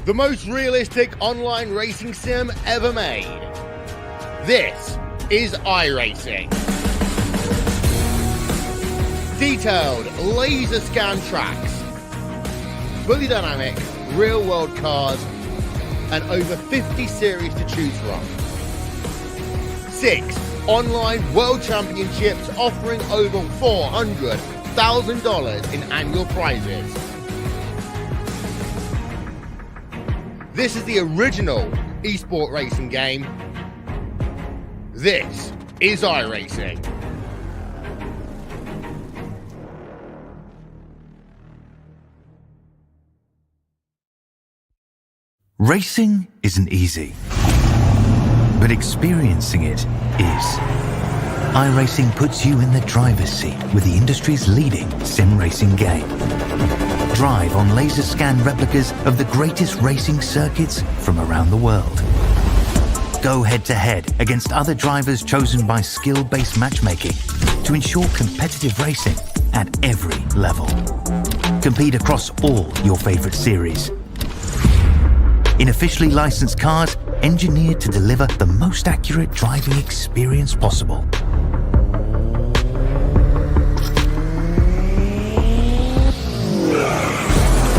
the most realistic online racing sim ever made. This is Iracing. Detailed laser scan tracks, fully dynamic real world cars, and over 50 series to choose from. 6 online world championships offering over $400,000 in annual prizes. This is the original esport racing game. This is iRacing. Racing isn't easy, but experiencing it is. iRacing puts you in the driver's seat with the industry's leading sim racing game. Drive on laser scan replicas of the greatest racing circuits from around the world. Go head-to-head against other drivers chosen by skill-based matchmaking to ensure competitive racing at every level. Compete across all your favorite series. In officially licensed cars, engineered to deliver the most accurate driving experience possible.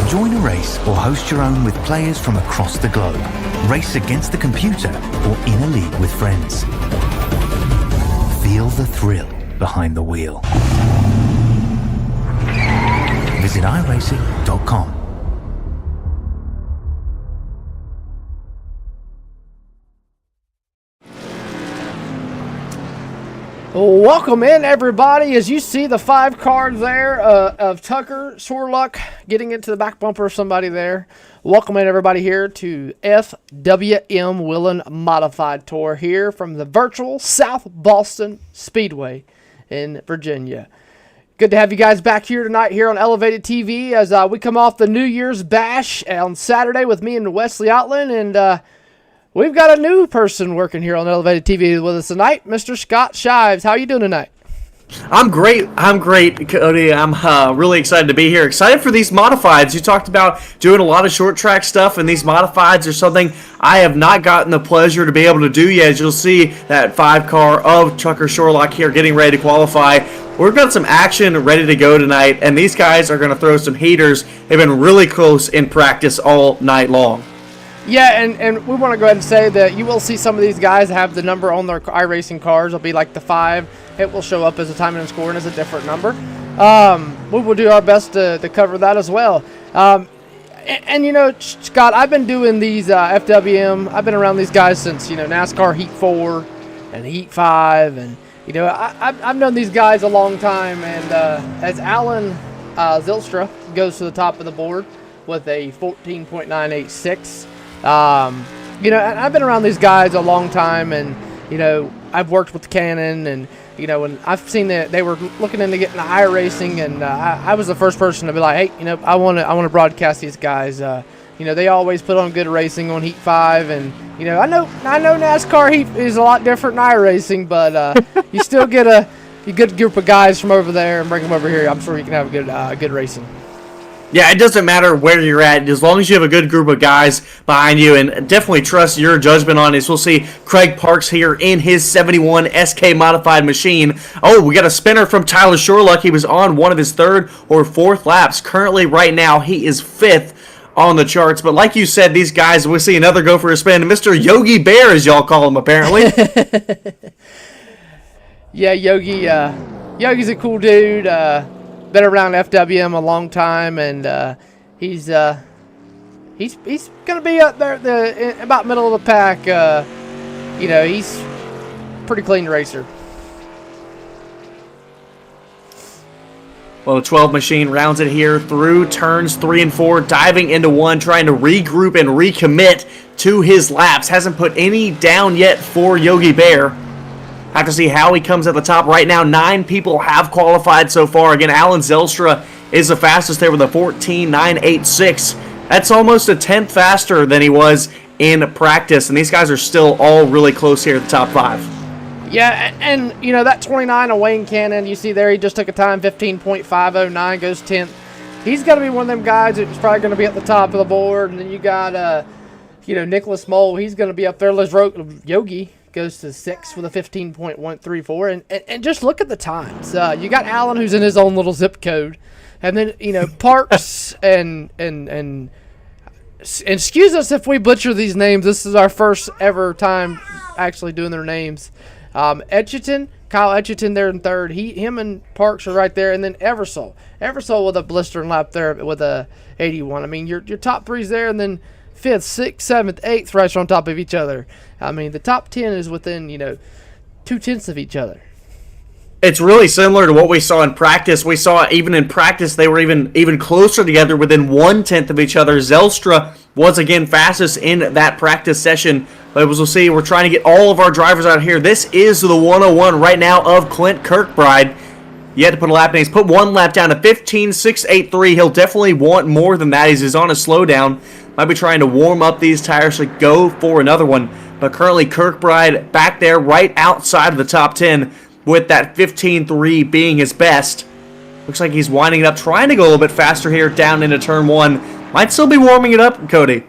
Join a race or host your own with players from across the globe. Race against the computer or in a league with friends. Feel the thrill behind the wheel. Visit iracing.com. Welcome in, everybody. As you see the 5 cars there of Tucker Sorluck getting into the back bumper of somebody there. Welcome in, everybody, here to FWM Whelen Modified Tour here from the virtual South Boston Speedway in Virginia. Good to have you guys back here tonight here on Elevated TV as we come off the New Year's Bash on Saturday with me and Wesley Outland, and we've got a new person working here on Elevated TV with us tonight, Mr. Scott Shives. How are you doing tonight? I'm great, Cody. I'm really excited to be here. Excited for these modifieds. You talked about doing a lot of short track stuff, and these modifieds are something I have not gotten the pleasure to be able to do yet. As you'll see, that 5 car of Tucker Sorluck here getting ready to qualify. We've got some action ready to go tonight, and these guys are going to throw some heaters. They've been really close in practice all night long. Yeah, and we want to go ahead and say that you will see some of these guys have the number on their iRacing cars. It'll be like the 5. It will show up as a timing and scoring as a different number. We will do our best to cover that as well. And you know, Scott, I've been doing these FWM. I've been around these guys since, NASCAR Heat 4 and Heat 5. And, I've known these guys a long time. And as Alan Zylstra goes to the top of the board with a 14.986, and I've been around these guys a long time, and I've worked with Canon, and and I've seen that they were looking into getting iRacing, and I was the first person to be like, hey, I want to broadcast these guys. They always put on good racing on Heat 5, and I know NASCAR Heat is a lot different than iRacing, but you still get a good group of guys from over there and bring them over here. I'm sure you can have a good racing. Yeah, it doesn't matter where you're at, as long as you have a good group of guys behind you, and definitely trust your judgment on this. We'll see Craig Parks here in his 71 SK modified machine. Oh, we got a spinner from Tyler Sorluck. He was on one of his 3rd or 4th laps. Currently, right now, he is 5th on the charts. But like you said, these guys, we'll see another go for a spin. Mr. Yogi Bear, as y'all call him, apparently. Yeah, Yogi's a cool dude. Been around FWM a long time, and he's gonna be up there about middle of the pack. He's a pretty clean racer. Well, the 12 machine rounds it here through turns 3 and 4, diving into 1, trying to regroup and recommit to his laps. Hasn't put any down yet for Yogi Bear. Have to see how he comes at the top. Right now, 9 people have qualified so far. Again, Alan Zylstra is the fastest there with a 14.986. That's almost a tenth faster than he was in practice, and these guys are still all really close here at the top 5. Yeah, and that 29 of Wayne Cannon, you see there, he just took a time, 15.509, goes 10th. he's going to be one of them guys that's probably going to be at the top of the board. And then you got, Nicholas Mole. He's going to be up there. Yogi goes to 6th with a 15.134. And just look at the times. You got Allen, who's in his own little zip code. And then, Parks and excuse us if we butcher these names. This is our first ever time actually doing their names. Kyle Etchiton there in 3rd. Him and Parks are right there. And then Eversole with a blistering lap there with a 81. I mean, your top 3's there, and then 5th, 6th, 7th, 8th right on top of each other. I mean, the top 10 is within, 2/10 of each other. It's really similar to what we saw in practice. We saw even in practice they were even closer together, within 1/10 of each other. Zelstra was again fastest in that practice session. But as we'll see, we're trying to get all of our drivers out here. This is the 101 right now of Clint Kirkbride. You had to put a lap in. He's put 1 lap down to 15.683. He'll definitely want more than that. He's on a slowdown. Might be trying to warm up these tires to go for another one. But currently Kirkbride back there right outside of the top 10 with that 15.3 being his best. Looks like he's winding it up, trying to go a little bit faster here down into turn 1. Might still be warming it up, Cody.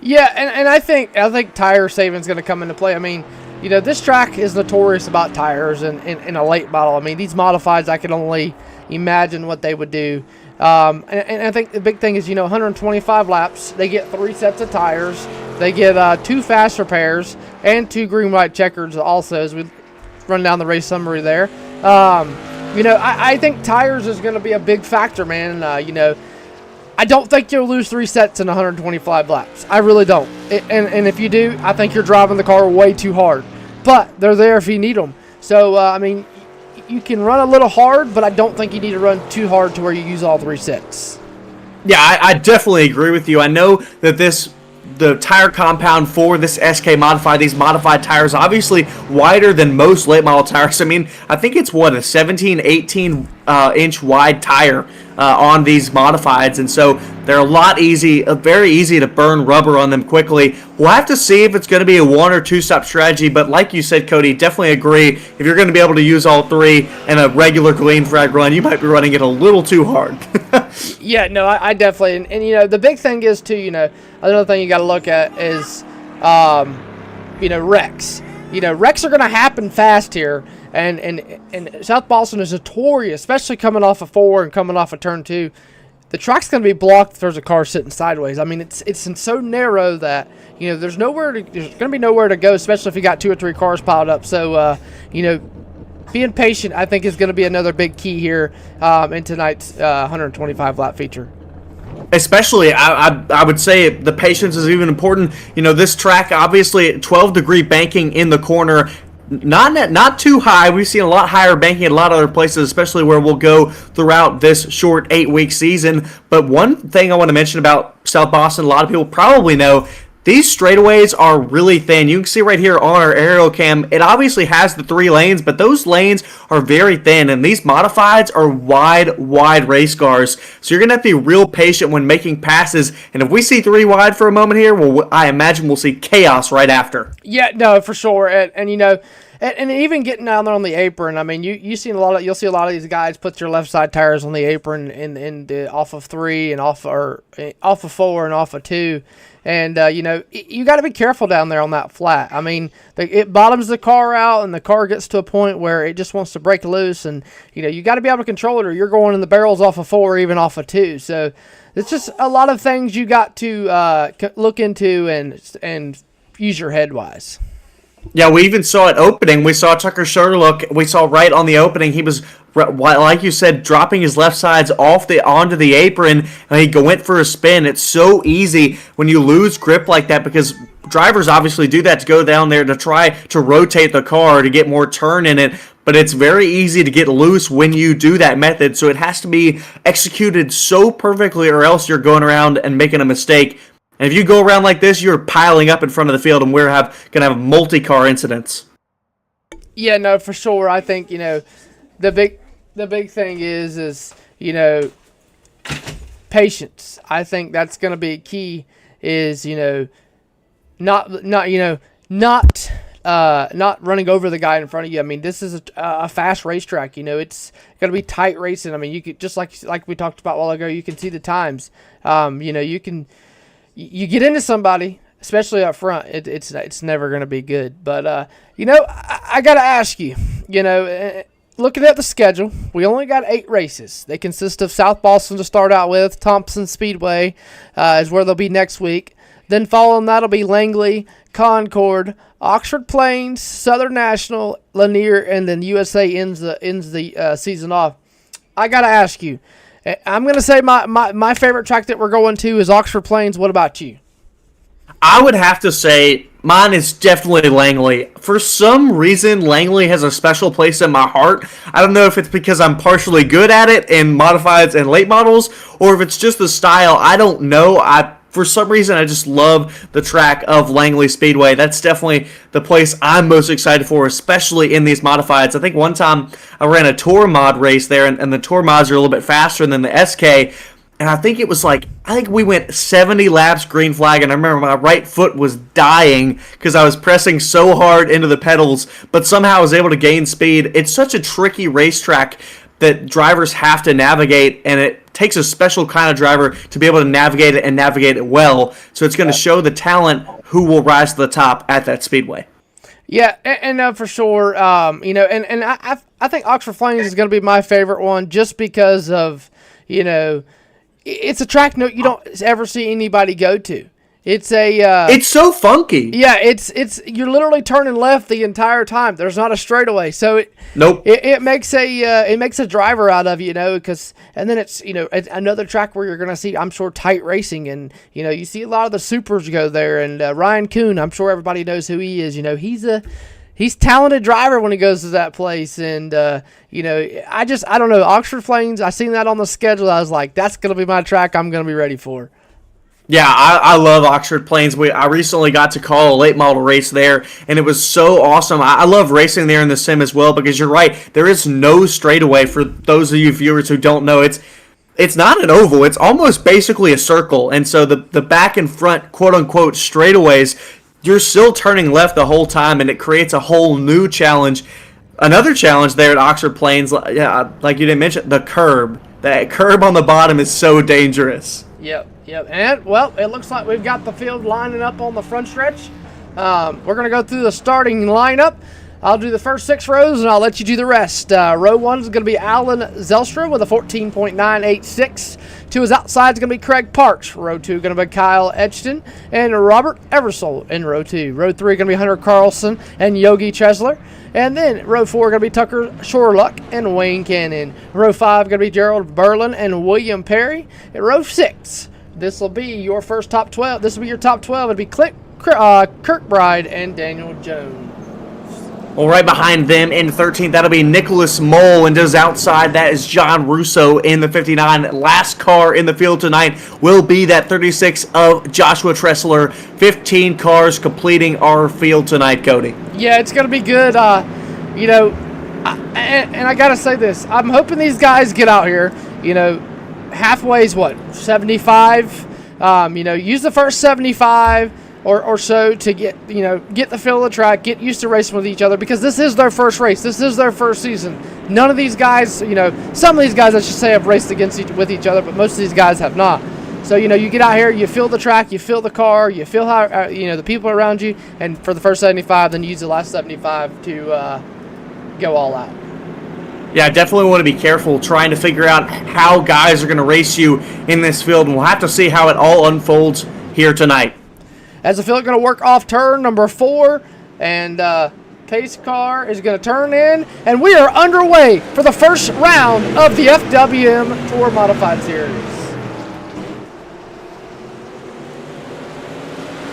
Yeah, and I think tire saving is going to come into play. I mean, this track is notorious about tires in a late model. I mean, these modifieds, I can only imagine what they would do. And I think the big thing is, 125 laps. They get 3 sets of tires. They get 2 fast repairs and 2 green-white checkers also, as we run down the race summary there. I think tires is going to be a big factor, man. I don't think you'll lose 3 sets in 125 laps. I really don't. And if you do, I think you're driving the car way too hard. But they're there if you need them. So, you can run a little hard, but I don't think you need to run too hard to where you use all 3 sets. Yeah, I definitely agree with you. I know that the tire compound for this SK Modified, these modified tires, obviously wider than most late model tires. I mean, I think it's a 17, 18 inch wide tire on these modifieds, and so they're very easy to burn rubber on them quickly. We'll have to see if it's going to be a 1 or 2 stop strategy, but like you said, Cody, definitely agree. If you're going to be able to use all 3 in a regular green flag run, you might be running it a little too hard. Yeah, no, I definitely, and the big thing is too, another thing you got to look at is, wrecks. Wrecks are going to happen fast here, and South Boston is notorious, especially coming off of 4 and coming off of turn 2. The track's going to be blocked if there's a car sitting sideways. I mean, it's so narrow that there's going to be nowhere to go, especially if you got 2 or 3 cars piled up. So being patient, I think, is going to be another big key here in tonight's 125 lap feature. Especially, I would say the patience is even important. This track, obviously, 12-degree banking in the corner. Not too high. We've seen a lot higher banking at a lot of other places, especially where we'll go throughout this short 8-week season. But one thing I want to mention about South Boston, a lot of people probably know, these straightaways are really thin. You can see right here on our aerial cam, it obviously has the 3 lanes, but those lanes are very thin, and these modifieds are wide race cars. So you're going to have to be real patient when making passes, and if we see 3 wide for a moment here, well, I imagine we'll see chaos right after. Yeah, no, for sure. And even getting down there on the apron, I mean, you'll see a lot of these guys put your left side tires on the apron and off of 3 and off of 4 and off of 2. And, you got to be careful down there on that flat. I mean, it bottoms the car out, and the car gets to a point where it just wants to break loose. And, you got to be able to control it, or you're going in the barrels off of 4 or even off of 2. So it's just a lot of things you got to look into and use your head wise. Yeah, we even saw it opening. We saw Tucker Sherlock. We saw right on the opening, he was, like you said, dropping his left sides onto the apron, and he went for a spin. It's so easy when you lose grip like that, because drivers obviously do that to go down there to try to rotate the car to get more turn in it. But it's very easy to get loose when you do that method, so it has to be executed so perfectly, or else you're going around and making a mistake. And if you go around like this, you're piling up in front of the field, and we're going to have multi-car incidents. Yeah, no, for sure. I think, the big thing is patience. I think that's going to be key, is, not not running over the guy in front of you. I mean, this is a fast racetrack. You know, it's going to be tight racing. I mean, you could just like we talked about a while ago. You can see the times. You know, you get into somebody, especially up front. It's never going to be good. But you know, I got to ask you. You know, looking at the schedule, we only got 8 races. They consist of South Boston to start out with. Thompson Speedway is where they'll be next week. Then following that'll be Langley, Concord, Oxford Plains, Southern National, Lanier, and then USA ends the season off. I gotta ask you. I'm gonna say my favorite track that we're going to is Oxford Plains. What about you? I would have to say mine is definitely Langley. For some reason, Langley has a special place in my heart. I don't know if it's because I'm partially good at it in modifieds and late models, or if it's just the style. I don't know. For some reason, I just love the track of Langley Speedway. That's definitely the place I'm most excited for, especially in these modifieds. I think one time I ran a Tour mod race there, and the Tour mods are a little bit faster than the SK, and I think we went 70 laps green flag, and I remember my right foot was dying because I was pressing so hard into the pedals, but somehow I was able to gain speed. It's such a tricky racetrack that drivers have to navigate, and it takes a special kind of driver to be able to navigate it and navigate it well. So it's going to show the talent who will rise to the top at that speedway. Yeah, and for sure, you know, and I think Oxford Plains is going to be my favorite one just because of, you know, it's a track you don't ever see anybody go to. It's it's so funky. Yeah, it's you're literally turning left the entire time. There's not a straightaway, so it makes a driver out of you know, and then it's, you know, it's another track where you're gonna see, I'm sure, tight racing, and you know, you see a lot of the supers go there, and Ryan Kuhn, I'm sure everybody knows who he is. You know, he's talented driver when he goes to that place, and you know, I don't know, Oxford Plains. I seen that on the schedule. I was like, that's gonna be my track. I'm gonna be ready for. Yeah, I love Oxford Plains. I recently got to call a late model race there, and it was so awesome. I love racing there in the sim as well, because you're right, there is no straightaway. For those of you viewers who don't know, it's not an oval. It's almost basically a circle, and so the back and front quote-unquote straightaways, you're still turning left the whole time, and it creates a whole new challenge. Another challenge there at Oxford Plains, yeah, like you didn't mention, the curb. That curb on the bottom is so dangerous. Yep, and, well, it looks like we've got the field lining up on the front stretch. We're going to go through the starting lineup. I'll do the first 6 rows, and I'll let you do the rest. Row 1 is going to be Alan Zelstra with a 14.986. To his outside is going to be Craig Parks. Row 2 going to be Kyle Edgston and Robert Eversole in row 2. Row 3 going to be Hunter Carlson and Yogi Chesler. And then row 4 going to be Tucker Shoreluck and Wayne Cannon. Row 5 going to be Gerald Berlin and William Perry. And row 6, this will be your first top 12. This will be your top 12. It'll be Kirkbride and Daniel Jones. Well, right behind them in 13th, that'll be Nicholas Mole, and just outside, that is John Russo in the 59. Last car in the field tonight will be that 36 of Joshua Tressler. 15 cars completing our field tonight, Cody. Yeah, it's going to be good. You know, and I got to say this. I'm hoping these guys get out here, you know, halfway's what, 75? You know, use the first 75 or so to get the feel of the track, get used to racing with each other, because this is their first race. This is their first season. None of these guys, you know, some of these guys, I should say, have raced with each other, but most of these guys have not. So, you know, you get out here, you feel the track, you feel the car, you feel how, you know, the people around you, and for the first 75, then use the last 75 to go all out. Yeah, definitely want to be careful trying to figure out how guys are going to race you in this field, and we'll have to see how it all unfolds here tonight. As the field going to work off turn number 4, and pace car is going to turn in, and we are underway for the first round of the FWM Tour Modified Series.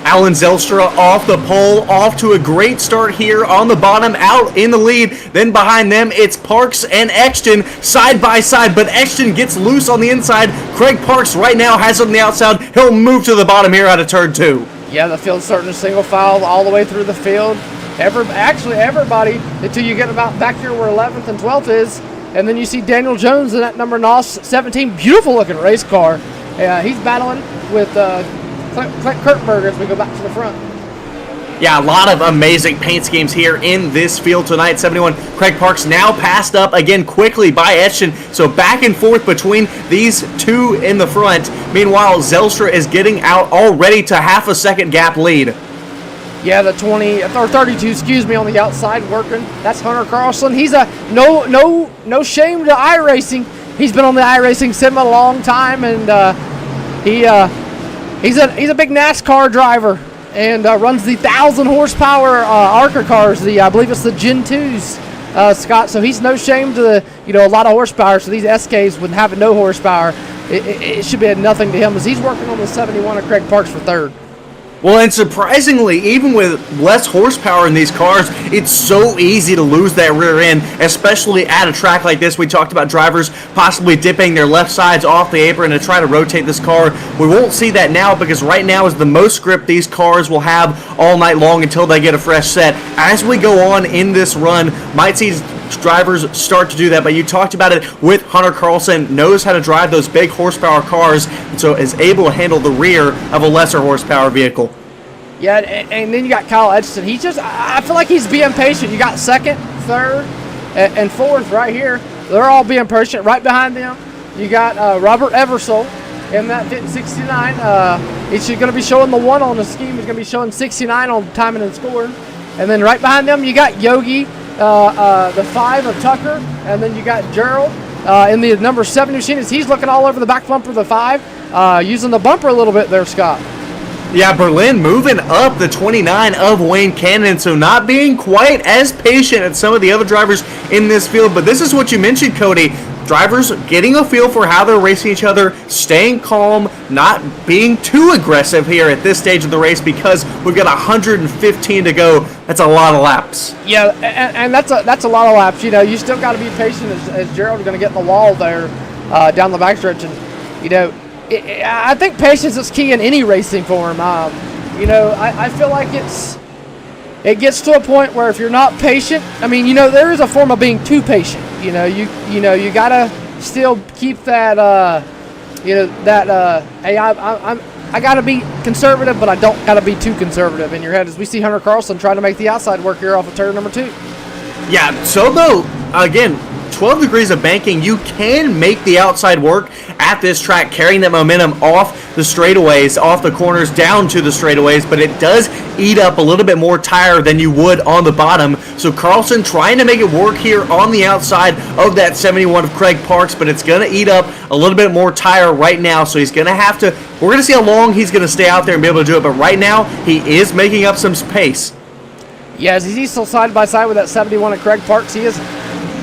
Alan Zelstra off the pole, off to a great start here on the bottom, out in the lead. Then behind them, it's Parks and Exton side by side, but Exton gets loose on the inside. Craig Parks right now has it on the outside. He'll move to the bottom here out of turn 2. Yeah, the field's starting to single file all the way through the field. Everybody, until you get about back here where 11th and 12th is, and then you see Daniel Jones in that number 17. Beautiful looking race car. He's battling with Clint Kirkberg as we go back to the front. Yeah, a lot of amazing paint schemes here in this field tonight. 71 Craig Parks now passed up again quickly by Etchen. So back and forth between these two in the front. Meanwhile, Zelstra is getting out already to half a second gap lead. Yeah, the 20 or 32, excuse me, on the outside working. That's Hunter Carlson. He's a no shame to iRacing. He's been on the iRacing sim a long time, and he's a big NASCAR driver. And runs the 1,000 horsepower ARCA cars. I believe it's the Gen 2s, Scott. So he's no shame to a lot of horsepower. So these SKs, with having no horsepower, it should be nothing to him, as he's working on the 71 of Craig Parks for third. Well, and surprisingly, even with less horsepower in these cars, it's so easy to lose that rear end, especially at a track like this. We talked about drivers possibly dipping their left sides off the apron to try to rotate this car. We won't see that now, because right now is the most grip these cars will have all night long until they get a fresh set. As we go on in this run, might see drivers start to do that, but you talked about it with Hunter Carlson, knows how to drive those big horsepower cars, and so is able to handle the rear of a lesser horsepower vehicle. Yeah, and then you got Kyle Edgerton. I feel like he's being patient. You got second, third, and fourth right here. They're all being patient. Right behind them, you got Robert Eversole in that 69. He's going to be showing the 1 on the scheme. He's going to be showing 69 on timing and scoring. And then right behind them, you got Yogi, the 5 of Tucker, and then you got Gerald in the number 7 machine. As he's looking all over the back bumper of the 5, using the bumper a little bit there, Scott. Yeah, Berlin moving up the 29 of Wayne Cannon, so not being quite as patient as some of the other drivers in this field. But this is what you mentioned, Cody. Drivers getting a feel for how they're racing each other, staying calm, not being too aggressive here at this stage of the race, because we've got 115 to go. That's a lot of laps. Yeah, and that's a lot of laps. You still got to be patient as Gerald's going to get in the wall there down the backstretch. And, I think patience is key in any racing form. I feel like it gets to a point where if you're not patient, there is a form of being too patient. You gotta still keep that. Hey, I gotta be conservative, but I don't gotta be too conservative in your head. As we see Hunter Carlson trying to make the outside work here off of turn number 2. Yeah. So though, again, 12 degrees of banking, you can make the outside work at this track, carrying that momentum off the straightaways, off the corners, down to the straightaways, but it does eat up a little bit more tire than you would on the bottom. So Carlson trying to make it work here on the outside of that 71 of Craig Parks, but it's going to eat up a little bit more tire right now, so he's going to have to, we're going to see how long he's going to stay out there and be able to do it, but right now he is making up some pace. Yeah, as he's still side by side with that 71 of Craig Parks, he is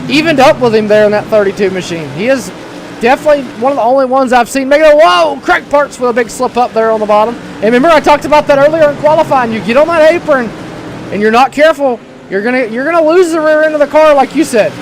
evened up with him there in that 32 machine. He is definitely one of the only ones I've seen make it. Whoa, Craig Parks with a big slip up there on the bottom. And remember, I talked about that earlier in qualifying. You get on that apron and you're not careful, you're gonna lose the rear end of the car, like you said.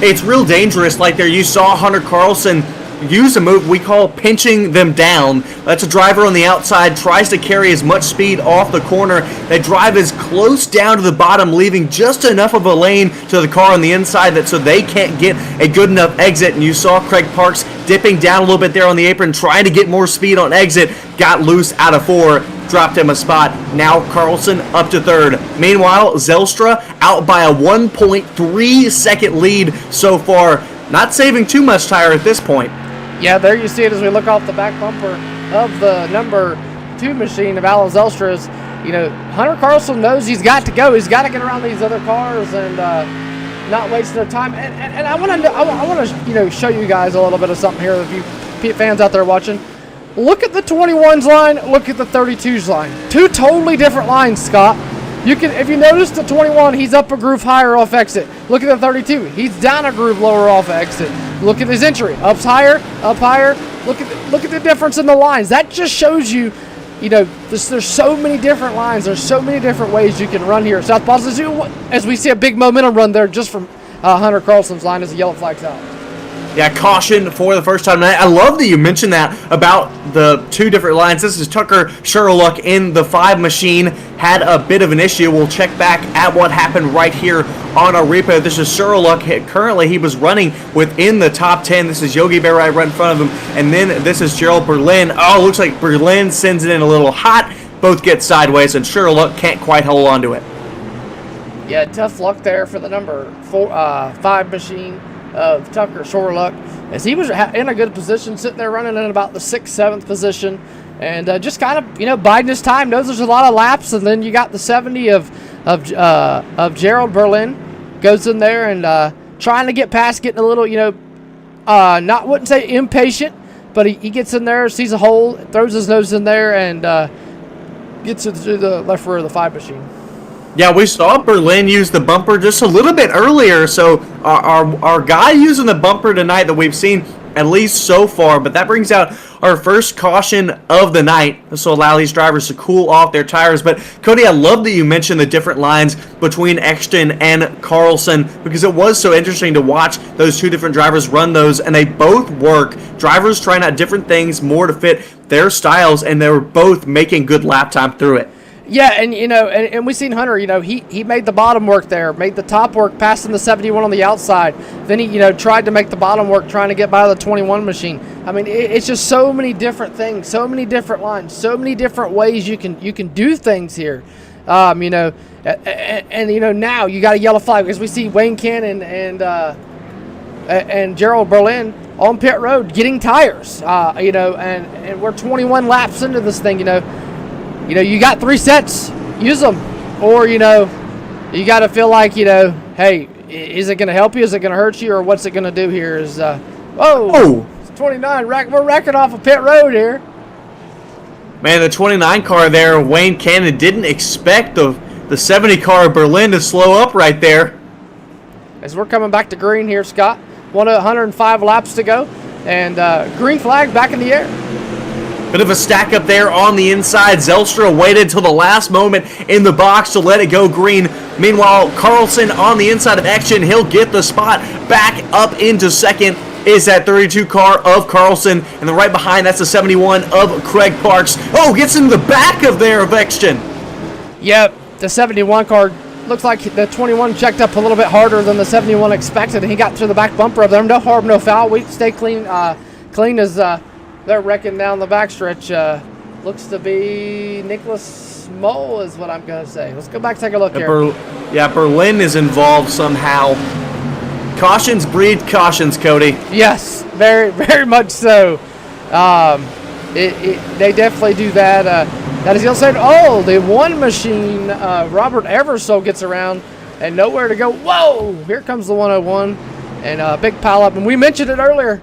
It's real dangerous. Like there, you saw Hunter Carlson use a move we call pinching them down. That's a driver on the outside, tries to carry as much speed off the corner. They drive as close down to the bottom, leaving just enough of a lane to the car on the inside that so they can't get a good enough exit. And you saw Craig Parks dipping down a little bit there on the apron, trying to get more speed on exit. Got loose out of 4, dropped him a spot. Now Carlson up to 3rd. Meanwhile, Zelstra out by a 1.3 second lead so far. Not saving too much tire at this point. Yeah, there you see it as we look off the back bumper of the number 2 machine of Alan Zelstra's. Hunter Carlson knows he's got to go. He's got to get around these other cars and not waste their time. And I want to show you guys a little bit of something here. If you fans out there watching, look at the 21's line. Look at the 32's line. 2 totally different lines, Scott. If you notice the 21, he's up a groove higher off exit. Look at the 32, he's down a groove lower off exit. Look at his entry, up higher, up higher. Look at the difference in the lines. That just shows you, there's so many different lines. There's so many different ways you can run here. South Boston, as we see a big momentum run there just from Hunter Carlson's line as the yellow flag's out. Yeah, caution for the first time tonight. I love that you mentioned that about the 2 different lines. This is Tucker Sherlock in the 5 machine. Had a bit of an issue. We'll check back at what happened right here on our replay. This is Sherlock. Currently, he was running within the top 10. This is Yogi Bear right in front of him. And then this is Gerald Berlin. Oh, looks like Berlin sends it in a little hot. both get sideways, and Sherlock can't quite hold on to it. Yeah, tough luck there for the number 5 machine of Tucker Sherlock, as he was in a good position, sitting there running in about the 6th, 7th position, and just kind of, biding his time. Knows there's a lot of laps, and then you got the 70 of Gerald Berlin goes in there and trying to get past, getting a little, wouldn't say impatient, but he gets in there, sees a hole, throws his nose in there, and gets it to the left rear of the 5 machine. Yeah, we saw Berlin use the bumper just a little bit earlier, so our guy using the bumper tonight that we've seen at least so far, but that brings out our first caution of the night. This will allow these drivers to cool off their tires. But Cody, I love that you mentioned the different lines between Exton and Carlson, because it was so interesting to watch those two different drivers run those, and they both work. Drivers trying out different things more to fit their styles, and they were both making good lap time through it. Yeah, and and we seen Hunter, he made the bottom work there, made the top work, passing the 71 on the outside. Then he, tried to make the bottom work, trying to get by the 21 machine. I mean, it's just so many different things, so many different lines, so many different ways you can do things here. Now you got a yellow flag because we see Wayne Cannon and Gerald Berlin on pit road getting tires. And we're 21 laps into this thing. You got 3 sets, use them. Or, you got to feel like, hey, is it going to help you? Is it going to hurt you? Or what's it going to do here? It's 29. We're wrecking off a pit road here. Man, the 29 car there, Wayne Cannon didn't expect the 70 car of Berlin to slow up right there. As we're coming back to green here, Scott. 105 laps to go. And green flag back in the air. Bit of a stack up there on the inside. Zelstra waited till the last moment in the box to let it go green. Meanwhile, Carlson on the inside of action. He'll get the spot back up into second. Is that 32 car of Carlson. And then right behind, that's the 71 of Craig Parks. Oh, gets into the back of there of Exton. Yep, the 71 car looks like the 21 checked up a little bit harder than the 71 expected. And he got through the back bumper of them. No harm, no foul. We stay clean as... They're wrecking down the backstretch. Looks to be Nicholas Mole is what I'm going to say. Let's go back and take a look here. Berlin is involved somehow. Cautions breed cautions, Cody. Yes, very, very much so. They definitely do that. That is the other side. Oh, the 1 machine, Robert Eversole gets around and nowhere to go. Whoa, here comes the 101 and a big pile up. And we mentioned it earlier.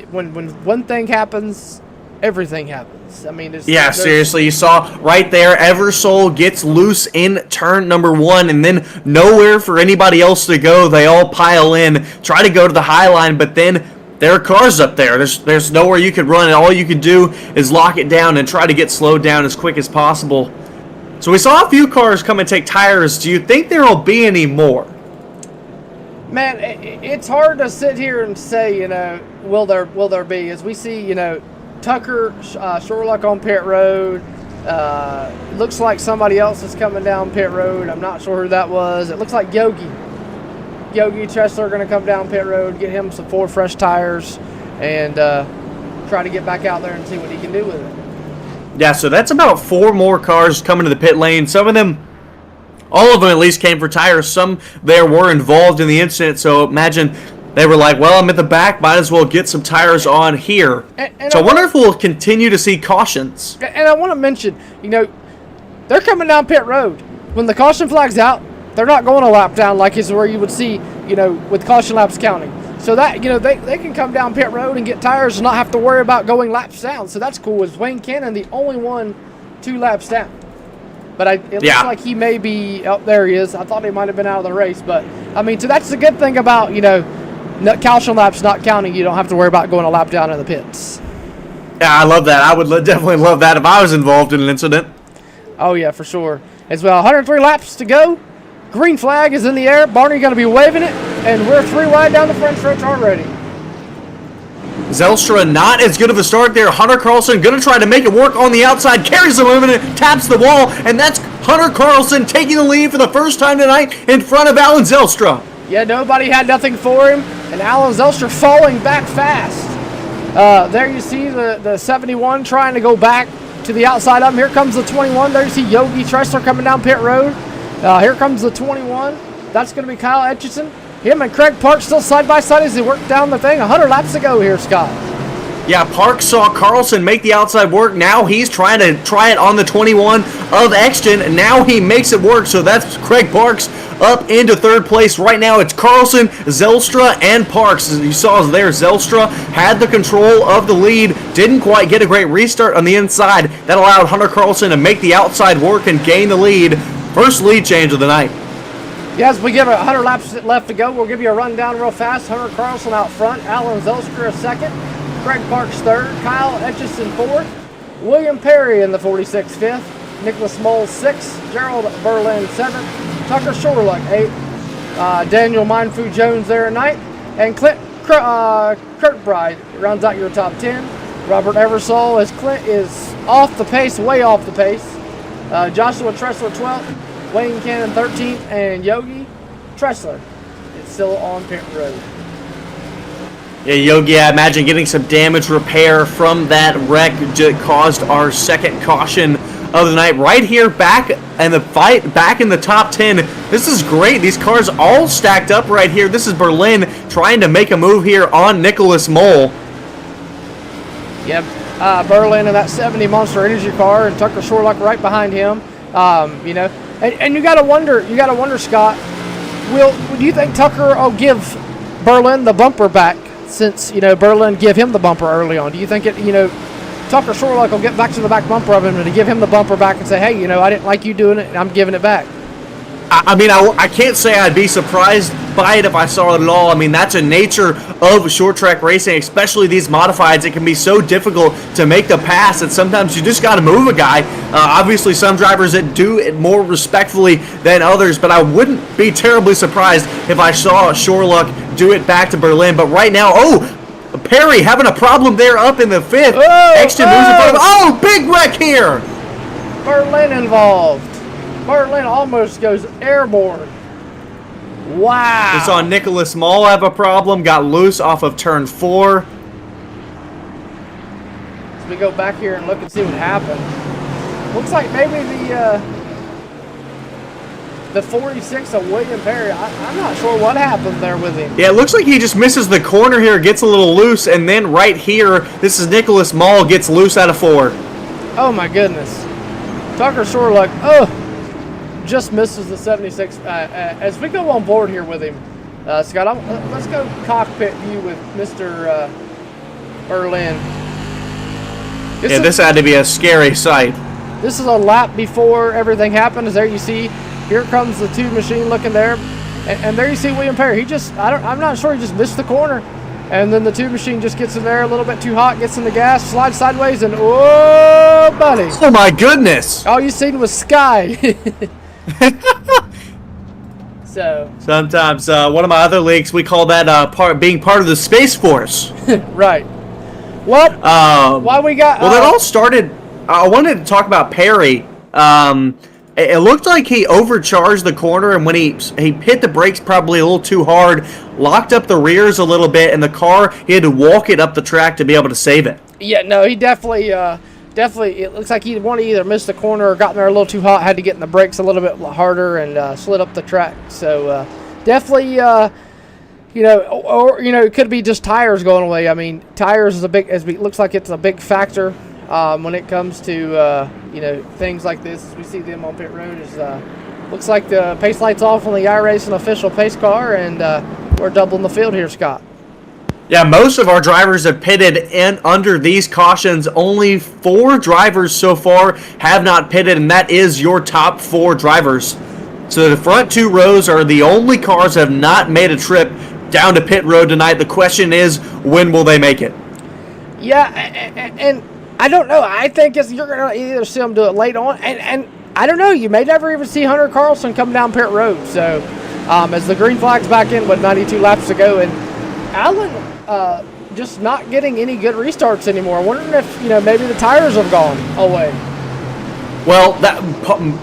When one thing happens, everything happens. I mean, seriously, you saw right there, Eversole gets loose in turn number 1, and then nowhere for anybody else to go. They all pile in, try to go to the high line, but then there are cars up there. There's nowhere you can run, and all you can do is lock it down and try to get slowed down as quick as possible. So we saw a few cars come and take tires. Do you think there will be any more? Man, it's hard to sit here and say, will there be? As we see, Tucker Sherlock on pit road. Looks like somebody else is coming down pit road. I'm not sure who that was. It looks like Yogi Tressler are going to come down pit road, get him some 4 fresh tires, and try to get back out there and see what he can do with it. Yeah, so that's about 4 more cars coming to the pit lane. Some of them, all of them at least, came for tires. Some there were involved in the incident, so imagine they were like, well, I'm at the back, might as well get some tires on here. And so I wonder if we'll continue to see cautions. And I want to mention, they're coming down pit road. When the caution flag's out, they're not going a lap down like is where you would see, with caution laps counting. So that, they can come down pit road and get tires and not have to worry about going laps down. So that's cool. Is Wayne Cannon the only one 2 laps down? But it looks like he may be, there he is. I thought he might have been out of the race. But, so that's the good thing about, caution laps not counting. You don't have to worry about going a lap down in the pits. Yeah, I love that. I would definitely love that if I was involved in an incident. Oh, yeah, for sure. As well, 103 laps to go. Green flag is in the air. Barney going to be waving it. And we're 3 wide down the front stretch already. Zelstra not as good of a start there. Hunter Carlson going to try to make it work on the outside. Carries the limit, taps the wall, and that's Hunter Carlson taking the lead for the first time tonight in front of Alan Zelstra. Yeah, nobody had nothing for him, and Alan Zelstra falling back fast. There you see the 71 trying to go back, to the outside of him. Here comes the 21. There you see Yogi Tressler coming down pit road. Here comes the 21. That's going to be Kyle Etchison. Him and Craig Park still side by side as they work down the thing. 100 laps to go here, Scott. Yeah, Park saw Carlson make the outside work. Now he's trying to try it on the 21 of Exton. Now he makes it work. So that's Craig Parks up into third place. Right now it's Carlson, Zelstra, and Parks. As you saw there, Zelstra had the control of the lead. Didn't quite get a great restart on the inside. That allowed Hunter Carlson to make the outside work and gain the lead. First lead change of the night. Yes, we give 100 laps left to go. We'll give you a rundown real fast. Hunter Carlson out front. Alan Zelstra second. Craig Parks third. Kyle Etchison fourth. William Perry in the 46 fifth. Nicholas Moles sixth. Gerald Berlin seventh. Tucker Shorluck eighth. Daniel Mindfu Jones there at night. And Clint Kirkbride rounds out your top 10. Robert Eversole as Clint is off the pace, way off the pace. Joshua Tressler 12th. Wayne Cannon 13th, and Yogi Tressler is still on pit road. Yeah, Yogi, I imagine getting some damage repair from that wreck caused our second caution of the night. Right here, back in the fight, back in the top 10. This is great. These cars all stacked up right here. This is Berlin trying to make a move here on Nicholas Mole. Yep, Berlin in that 70 Monster Energy car, and Tucker Shorluck right behind him. You know. And you gotta wonder, Scott, do you think Tucker will give Berlin the bumper back since, you know, Berlin give him the bumper early on? Do you think Tucker Shorluck will get back to the back bumper of him and to give him the bumper back and say, hey, you know, I didn't like you doing it and I'm giving it back? I mean, I can't say I'd be surprised by it if I saw it at all. I mean, that's a nature of short track racing, especially these modifieds. It can be so difficult to make the pass that sometimes you just got to move a guy. Obviously, some drivers that do it more respectfully than others, but I wouldn't be terribly surprised if I saw Shorluck do it back to Berlin. But right now, Perry having a problem there up in the fifth. Exton moves in front of him. Oh, big wreck here. Berlin involved. Berlin almost goes airborne. Wow. We saw Nicholas Mall have a problem, got loose off of turn 4. As we go back here and look and see what happened. Looks like maybe the 46 of William Perry. I'm not sure what happened there with him. Yeah, it looks like he just misses the corner here, gets a little loose, and then right here, this is Nicholas Mall gets loose out of 4. Oh my goodness. Tucker Shorluck, just misses the 76. As we go on board here with him, Scott, let's go cockpit view with Mr. Berlin. This had to be a scary sight. This is a lap before everything happened. As there you see, here comes the 2 machine looking there, and there you see William Perry. I'm not sure, he just missed the corner, and then the 2 machine just gets in there a little bit too hot, gets in the gas, slides sideways, and oh, buddy! Oh my goodness! All you seen was sky. So sometimes one of my other leagues, we call that being part of the Space Force. Right. What? Why we got? Well, that all started. I wanted to talk about Perry. It looked like he overcharged the corner, and when he hit the brakes probably a little too hard, locked up the rears a little bit, and the car, he had to walk it up the track to be able to save it. Yeah, no, he definitely, it looks like he wanted to either miss the corner or got there a little too hot, had to get in the brakes a little bit harder and slid up the track. So definitely, it could be just tires going away. I mean, tires is looks like it's a big factor when it comes to things like this. As we see them on pit road, looks like the pace light's off on the Iracing official pace car, and we're doubling the field here, Scott. Yeah, most of our drivers have pitted in under these cautions. Only 4 drivers so far have not pitted, and that is your top 4 drivers. So the front 2 rows are the only cars that have not made a trip down to pit road tonight. The question is, when will they make it? Yeah, and I don't know. I think you're going to either see them do it late on, and I don't know. You may never even see Hunter Carlson come down pit road. So as the green flag's back in with 92 laps to go, and Alan just not getting any good restarts anymore. I'm wondering if, maybe the tires have gone away. Well, that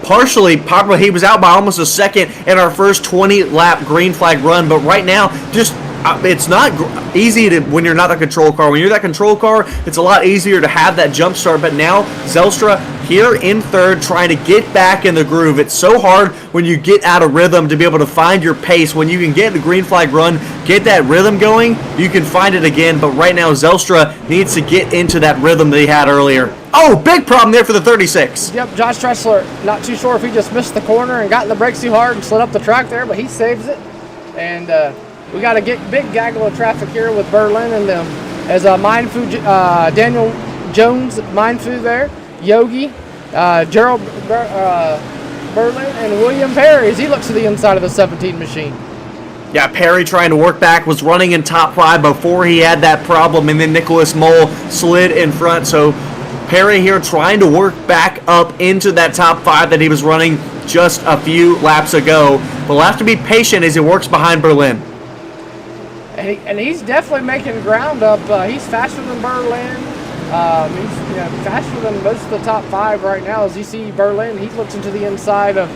partially, probably he was out by almost a second in our first 20-lap green flag run, but right now, just it's not easy to when you're not the control car. When you're that control car, it's a lot easier to have that jump start. But now Zylstra here in third, trying to get back in the groove. It's so hard when you get out of rhythm to be able to find your pace. When you can get the green flag run, get that rhythm going, you can find it again. But right now, Zylstra needs to get into that rhythm that he had earlier. Oh, big problem there for the 36. Yep, Josh Tressler, not too sure if he just missed the corner and got in the brakes too hard and slid up the track there, but he saves it. And we got a big gaggle of traffic here with Berlin and them. As Mindfu, Daniel Jones, Mindfu there, Yogi, Gerald Berlin, and William Perry as he looks to the inside of the 17 machine. Yeah, Perry trying to work back, was running in top 5 before he had that problem, and then Nicholas Mole slid in front. So Perry here trying to work back up into that top 5 that he was running just a few laps ago. But we'll have to be patient as he works behind Berlin. And he's definitely making ground up. He's faster than Berlin. He's faster than most of the top 5 right now. As you see Berlin, he looks into the inside of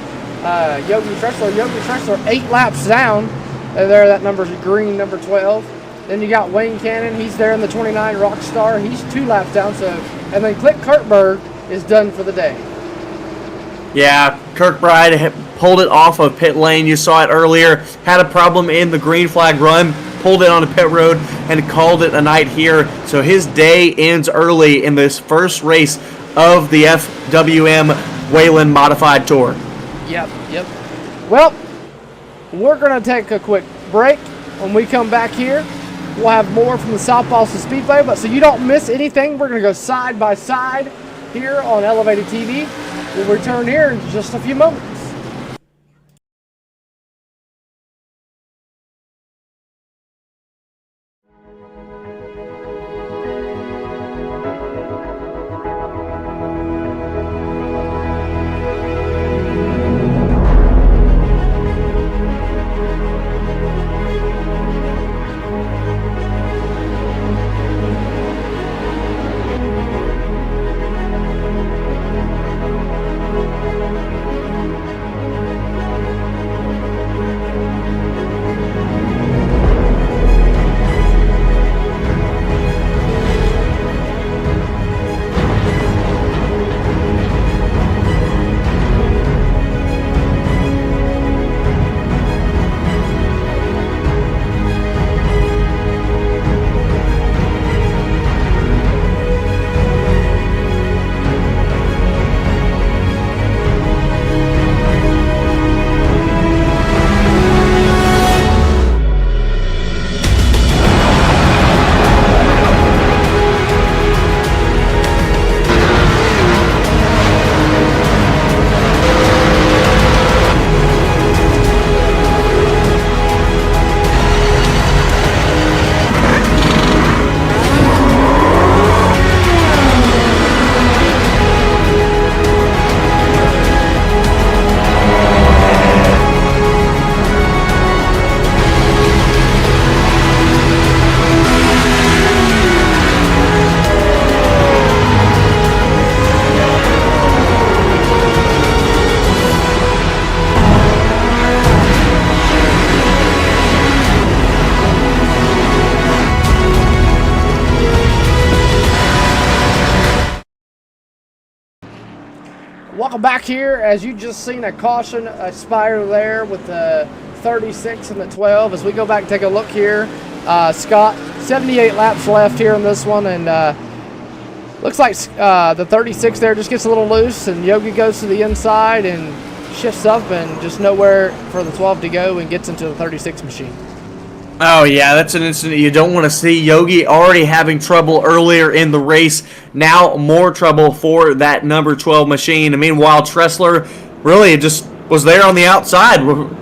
Yogi Tressler. Yogi Tressler 8 laps down. There, that number's green, number 12. Then you got Wayne Cannon. He's there in the 29 Rockstar. He's 2 laps down. And then Clint Kirkberg is done for the day. Yeah, Kirkbride pulled it off of pit lane. You saw it earlier. Had a problem in the green flag run. Pulled it onto pit road and called it a night here. So his day ends early in this first race of the FWM Whelen Modified Tour. Yep. Well, we're going to take a quick break. When we come back here, we'll have more from the South Boston Speedway. But so you don't miss anything, we're going to go side by side here on Elevated TV. We'll return here in just a few moments. Welcome back here. As you just seen a caution expire there with the 36 and the 12. As we go back and take a look here, Scott, 78 laps left here in this one, and looks like the 36 there just gets a little loose, and Yogi goes to the inside and shifts up, and just nowhere for the 12 to go, and gets into the 36 machine. Oh, yeah, that's an incident you don't want to see. Yogi already having trouble earlier in the race. Now more trouble for that number 12 machine. And meanwhile, Tressler really just was there on the outside.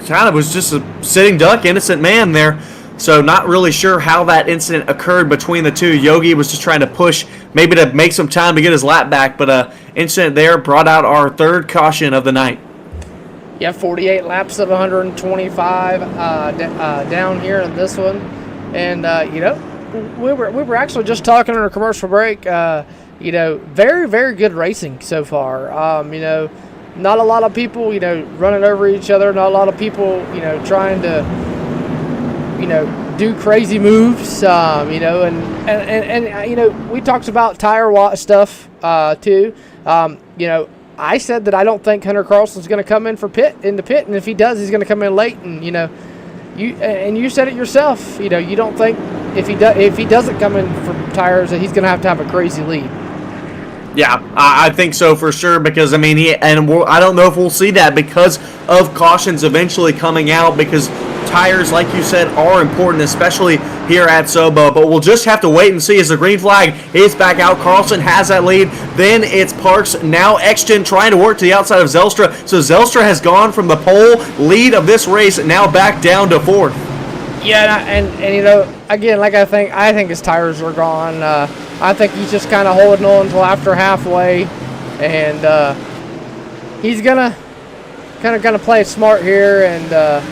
Kind of was just a sitting duck, innocent man there. So not really sure how that incident occurred between the two. Yogi was just trying to push, maybe to make some time to get his lap back. But incident there brought out our third caution of the night. Yeah, 48 laps of 125 down here in this one. And, we were actually just talking on a commercial break, very, very good racing so far. Not a lot of people, running over each other. Not a lot of people, trying to, do crazy moves, you know, and you know, we talked about tire stuff too. You know, I said that I don't think Hunter Carlson's going to come in in the pit, and if he does, he's going to come in late. And you know, you said it yourself. You know, you don't think if he doesn't come in for tires that he's going to have a crazy lead. Yeah, I think so for sure, because I mean, I don't know if we'll see that because of cautions eventually coming out, because tires, like you said, are important, especially here at Sobo. But we'll just have to wait and see as the green flag is back out. Carlson has that lead. Then it's Parks. Now Exton trying to work to the outside of Zelstra. So Zelstra has gone from the pole lead of this race now back down to fourth. Yeah, and you know, again, like I think his tires are gone. I think he's just kind of holding on until after halfway, and he's gonna play it smart here and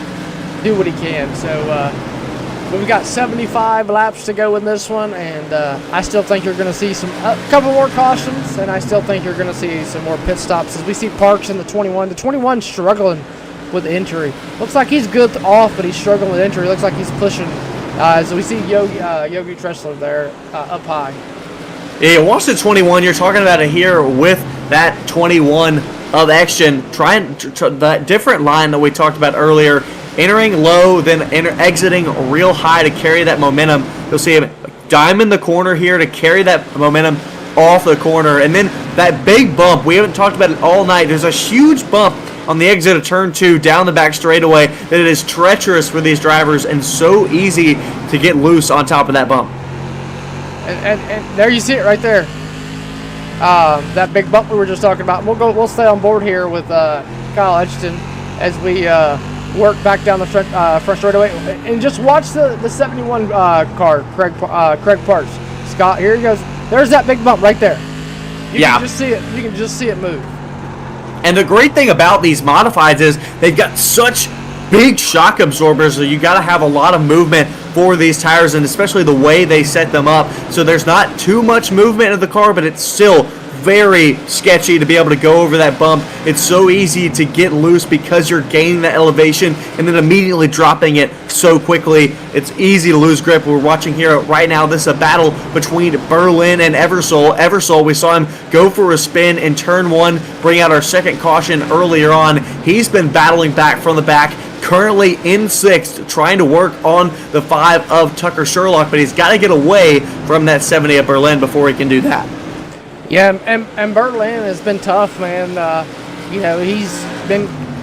do what he can. So we've got 75 laps to go in this one, and I still think you're going to see a couple more cautions, and I still think you're going to see some more pit stops as we see Parks in the 21. The 21 struggling with injury. Looks like he's good off, but he's struggling with injury. Looks like he's pushing. So we see Yogi Tressler there up high. Yeah, watch the 21. You're talking about it here with that 21 of Exton. Trying that different line that we talked about earlier. Entering low, then exiting real high to carry that momentum. You'll see him diamond the corner here to carry that momentum off the corner. And then that big bump, we haven't talked about it all night. There's a huge bump on the exit of turn 2 down the back straightaway that it is treacherous for these drivers and so easy to get loose on top of that bump. And there you see it right there. That big bump we were just talking about. We'll stay on board here with Kyle Edgerton as we work back down the front straightaway, and just watch the 71 car, Craig Parks. Scott, here he goes. There's that big bump right there. You can just see it. You can just see it move. And the great thing about these modifieds is they've got such big shock absorbers, so you got to have a lot of movement for these tires, and especially the way they set them up. So there's not too much movement of the car, but it's still very sketchy to be able to go over that bump. It's so easy to get loose because you're gaining that elevation and then immediately dropping it so quickly. It's easy to lose grip. We're watching here right now. This is a battle between Berlin and Eversole. Eversole, we saw him go for a spin in turn 1, bring out our second caution earlier on. He's been battling back from the back, currently in 6th, trying to work on the 5 of Tucker Sherlock, but he's got to get away from that 70 of Berlin before he can do that. Yeah, and Berlin has been tough, man. You know, he's been,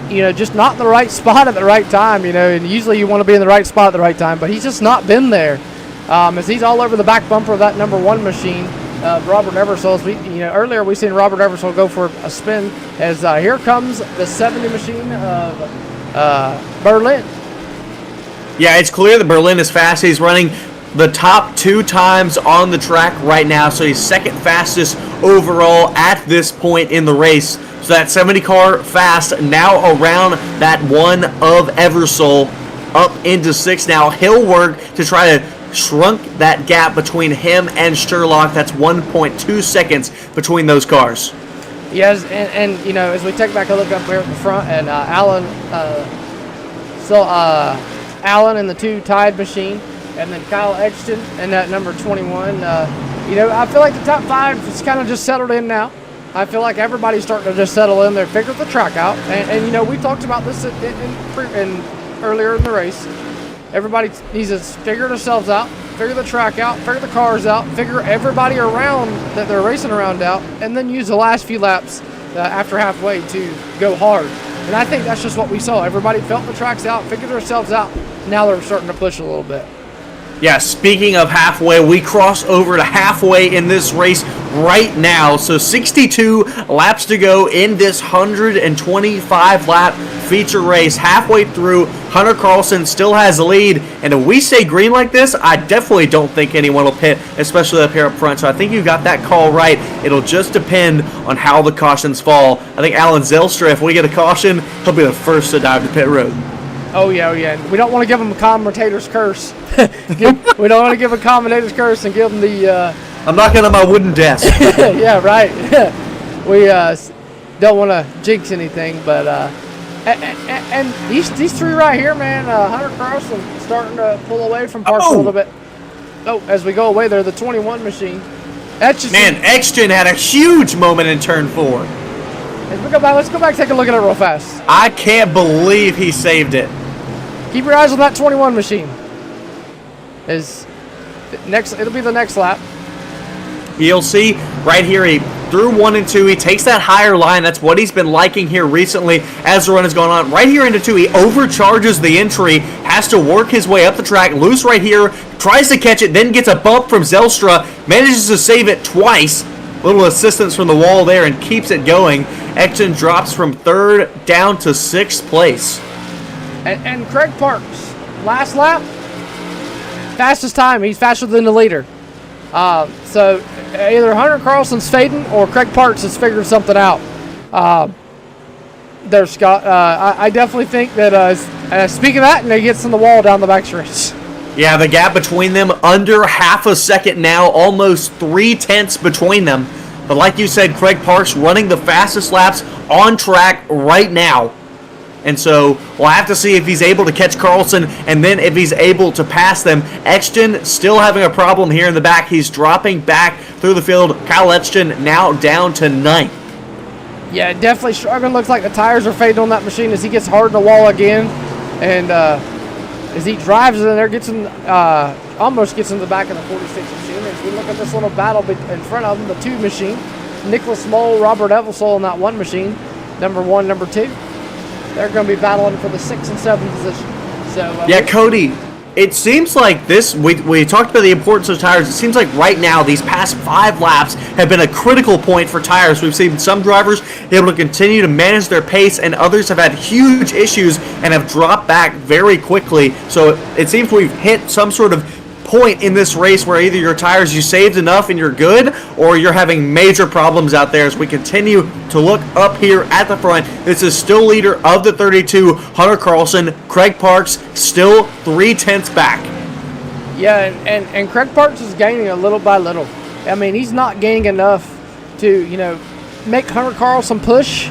you know, just not in the right spot at the right time, you know, and usually you want to be in the right spot at the right time, but he's just not been there. As he's all over the back bumper of that number 1 machine, Robert Eversole's, earlier we seen Robert Eversole go for a spin, as here comes the 70 machine of Berlin. Yeah, it's clear that Berlin is fast. He's running the top 2 times on the track right now, so he's second fastest overall at this point in the race. So that 70 car fast, now around that 1 of Eversole, up into 6 now. He'll work to try to shrunk that gap between him and Sherlock. That's 1.2 seconds between those cars. Yes, and you know, as we take back a look up here at the front, and Allen in the 2 tied machine, and then Kyle Exton and that number 21. You know, I feel like the top 5 is kind of just settled in now. I feel like everybody's starting to just settle in there, figure the track out. And you know, we talked about this in earlier in the race. Everybody needs to figure themselves out, figure the track out, figure the cars out, figure everybody around that they're racing around out, and then use the last few laps after halfway to go hard. And I think that's just what we saw. Everybody felt the tracks out, figured themselves out. Now they're starting to push a little bit. Yeah, speaking of halfway, we cross over to halfway in this race right now. So 62 laps to go in this 125-lap feature race. Halfway through, Hunter Carlson still has the lead. And if we stay green like this, I definitely don't think anyone will pit, especially up here up front. So I think you got that call right. It'll just depend on how the cautions fall. I think Alan Zelstra, if we get a caution, he'll be the first to dive to pit road. Oh, yeah. We don't want to give him a commentator's curse. We don't want to give a commentator's curse and give him the... I'm knocking on my wooden desk. Yeah, right. We don't want to jinx anything, but And these three right here, man, Hunter Carlson starting to pull away from Parks a little bit. Oh, as we go away there, the 21 machine. That's just Man, Exton had a huge moment in turn 4. Let's go back and take a look at it real fast. I can't believe he saved it. Keep your eyes on that 21 machine. It'll be the next lap. You'll see right here, he through 1 and 2, he takes that higher line. That's what he's been liking here recently as the run has gone on. Right here into 2, he overcharges the entry, has to work his way up the track, loose right here, tries to catch it, then gets a bump from Zelstra, manages to save it twice. Little assistance from the wall there and keeps it going. Exton drops from 3rd down to 6th place. And Craig Parks, last lap, fastest time. He's faster than the leader. So either Hunter Carlson's fading or Craig Parks has figured something out. There, Scott. I definitely think that, speaking of that, and he gets in the wall down the backstretch. Yeah, the gap between them under half a second now, almost 3/10 between them. But like you said, Craig Parks running the fastest laps on track right now. And so we'll have to see if he's able to catch Carlson and then if he's able to pass them. Exton still having a problem here in the back. He's dropping back through the field. Kyle Exton now down to 9th. Yeah, definitely struggling. Looks like the tires are fading on that machine as he gets hard in the wall again. And as he drives in there, almost gets in the back of the 46 machine. As we look at this little battle in front of him, the 2 machine. Nicholas Moll, Robert Evelsole in that 1 machine. Number 1, number 2. They're going to be battling for the 6th and 7th position. So yeah, Cody, it seems like this, we talked about the importance of tires. It seems like right now, these past 5 laps have been a critical point for tires. We've seen some drivers able to continue to manage their pace, and others have had huge issues and have dropped back very quickly. So it seems we've hit some sort of point in this race where either your tires, you saved enough and you're good, or you're having major problems out there. As we continue to look up here at the front, this is still leader of the 32, Hunter Carlson. Craig Parks still 3/10 back. Yeah, and Craig Parks is gaining a little by little. I mean, he's not gaining enough to, make Hunter Carlson push,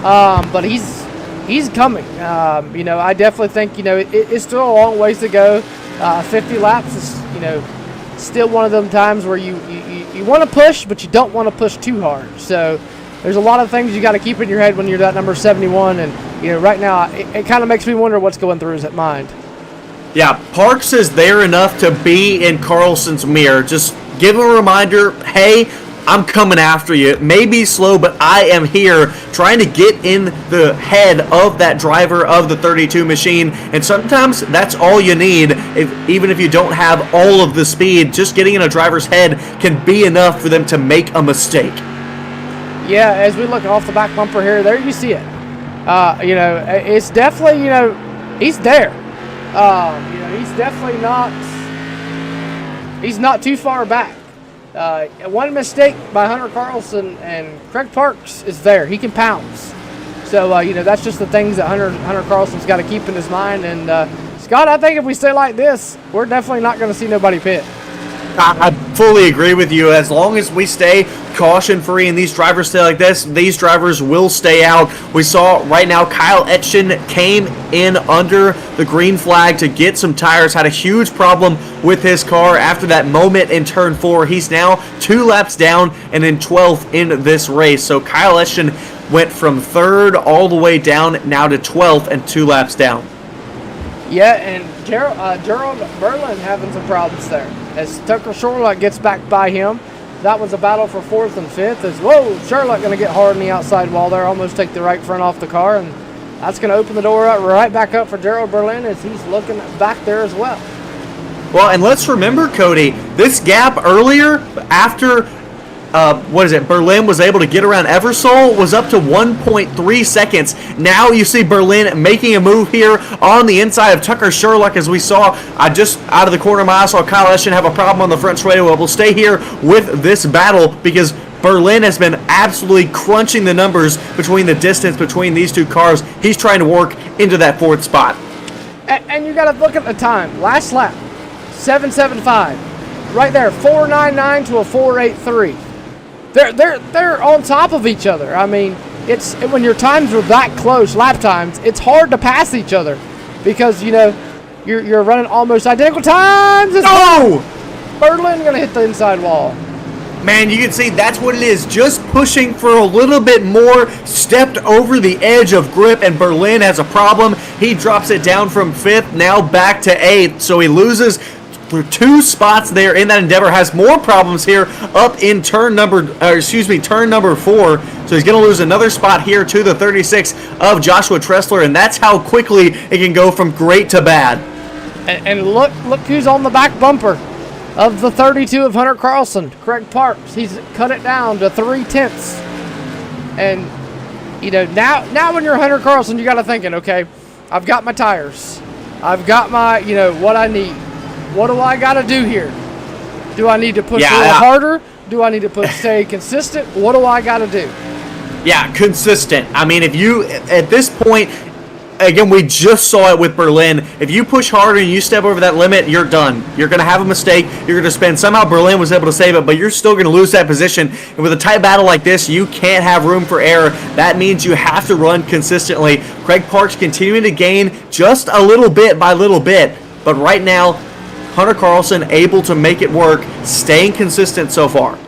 but he's coming. I definitely think, it's still a long ways to go. 50 laps is, still one of them times where you want to push, but you don't want to push too hard. So there's a lot of things you got to keep in your head when you're that number 71. And, right now, it kind of makes me wonder what's going through his mind. Yeah, Parks is there enough to be in Carlson's mirror. Just give him a reminder, hey, I'm coming after you. It may be slow, but I am here trying to get in the head of that driver of the 32 machine. And sometimes that's all you need. Even if you don't have all of the speed, just getting in a driver's head can be enough for them to make a mistake. Yeah, as we look off the back bumper here, there you see it. It's definitely, he's there. He's definitely he's not too far back. One mistake by Hunter Carlson and Craig Parks is there. He can pounce. So, that's just the things that Hunter Carlson's got to keep in his mind. And, Scott, I think if we stay like this, we're definitely not going to see nobody pit. I fully agree with you. As long as we stay caution-free and these drivers stay like this, these drivers will stay out. We saw right now Kyle Etchen came in under the green flag to get some tires, had a huge problem with his car after that moment in turn 4. He's now 2 laps down and in 12th in this race. So Kyle Etchen went from 3rd all the way down now to 12th and 2 laps down. Yeah, and Gerald Berlin having some problems there. As Tucker Sherlock gets back by him, that was a battle for 4th and 5th. Sherlock going to get hard on the outside wall there, almost take the right front off the car, and that's going to open the door right back up for Gerald Berlin as he's looking back there as well. Well, and let's remember, Cody, this gap earlier after Berlin was able to get around Eversole was up to 1.3 seconds. Now you see Berlin making a move here on the inside of Tucker Sherlock, as we saw just out of the corner of my eye, saw Kyle Eschen have a problem on the front straightaway. We'll stay here with this battle because Berlin has been absolutely crunching the numbers between the distance between these two cars. He's trying to work into that 4th spot. And you got to look at the time. Last lap, 7:75. Right there, 4:99 to a 4:83. They're on top of each other. I mean, when your times are that close, lap times, it's hard to pass each other because, you know, you're running almost identical times. Oh! Whelen going to hit the inside wall. Man, you can see that's what it is. Just pushing for a little bit more, stepped over the edge of grip, and Berlin has a problem. He drops it down from 5th, now back to 8th, so he loses 2 spots there in that endeavor. Has more problems here up in turn number 4. So he's going to lose another spot here to the 36 of Joshua Tressler, and that's how quickly it can go from great to bad. And look who's on the back bumper of the 32 of Hunter Carlson, Craig Parks. He's cut it down to 3/10. And, you know, now when you're Hunter Carlson, you got to thinking, okay, I've got my tires. I've got my, you know, what I need. What do I got to do here? Do I need to push a little harder? Do I need to stay consistent? What do I got to do? Yeah, consistent. I mean, if you, at this point, again, we just saw it with Berlin. If you push harder and you step over that limit, you're done. You're going to have a mistake. You're going to spin. Somehow Berlin was able to save it, but you're still going to lose that position. And with a tight battle like this, you can't have room for error. That means you have to run consistently. Craig Parks continuing to gain just a little bit by little bit. But right now, Hunter Carlson able to make it work, staying consistent so far.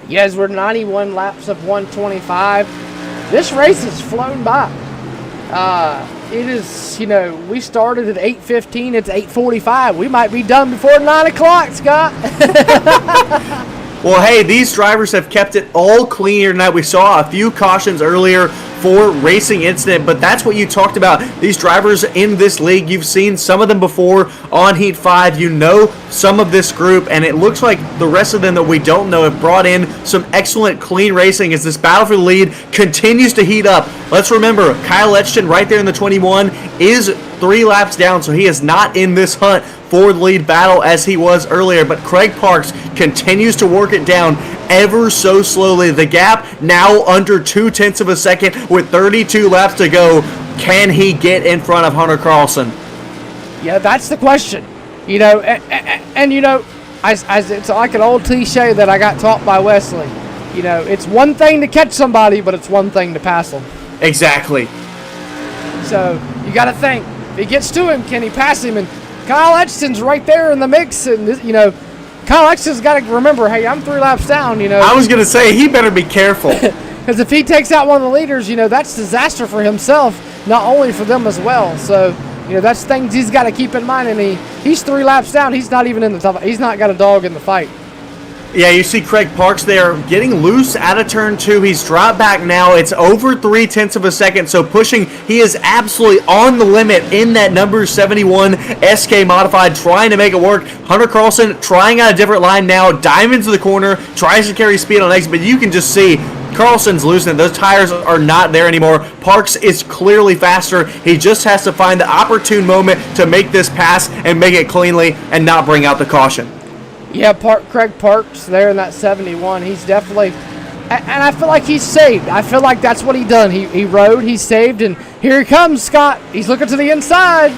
Yes, we're 91 laps of 125. This race has flown by. It is, you know, we started at 8:15. It's 8:45. We might be done before 9 o'clock, Scott. Well, hey, these drivers have kept it all clean here tonight. We saw a few cautions earlier for racing incident, but that's what you talked about. These drivers in this league, you've seen some of them before on Heat 5. You know some of this group, and it looks like the rest of them that we don't know have brought in some excellent clean racing as this battle for the lead continues to heat up. Let's remember, Kyle Edgton right there in the 21 is 3 laps down, so he is not in this hunt for the lead battle as he was earlier, but Craig Parks continues to work it down ever so slowly. The gap now under 0.2 of a second with 32 laps to go. Can he get in front of Hunter Carlson? Yeah, that's the question. You know, and you know, it's like an old cliche that I got taught by Wesley. You know, it's one thing to catch somebody, but it's one thing to pass them. Exactly. So you got to think, if he gets to him, can he pass him? And Kyle Edgston's right there in the mix, and you know, Kyle Edgston's got to remember, hey, I'm 3 laps down. You know, I was gonna say he better be careful because if he takes out one of the leaders, you know, that's disaster for himself, not only for them as well. So you know, that's things he's got to keep in mind. And he's 3 laps down. He's not even in the top. He's not got a dog in the fight. Yeah, you see Craig Parks there getting loose out of turn 2. He's dropped back now. It's over 0.3 of a second, so pushing. He is absolutely on the limit in that number 71 SK Modified, trying to make it work. Hunter Carlson trying out a different line now, dives into the corner, tries to carry speed on exit, but you can just see Carlson's losing it. Those tires are not there anymore. Parks is clearly faster. He just has to find the opportune moment to make this pass and make it cleanly and not bring out the caution. Yeah, Craig Parks there in that 71. He's definitely, and I feel like he's saved. I feel like that's what he done. He rode, he saved, and here he comes, Scott. He's looking to the inside.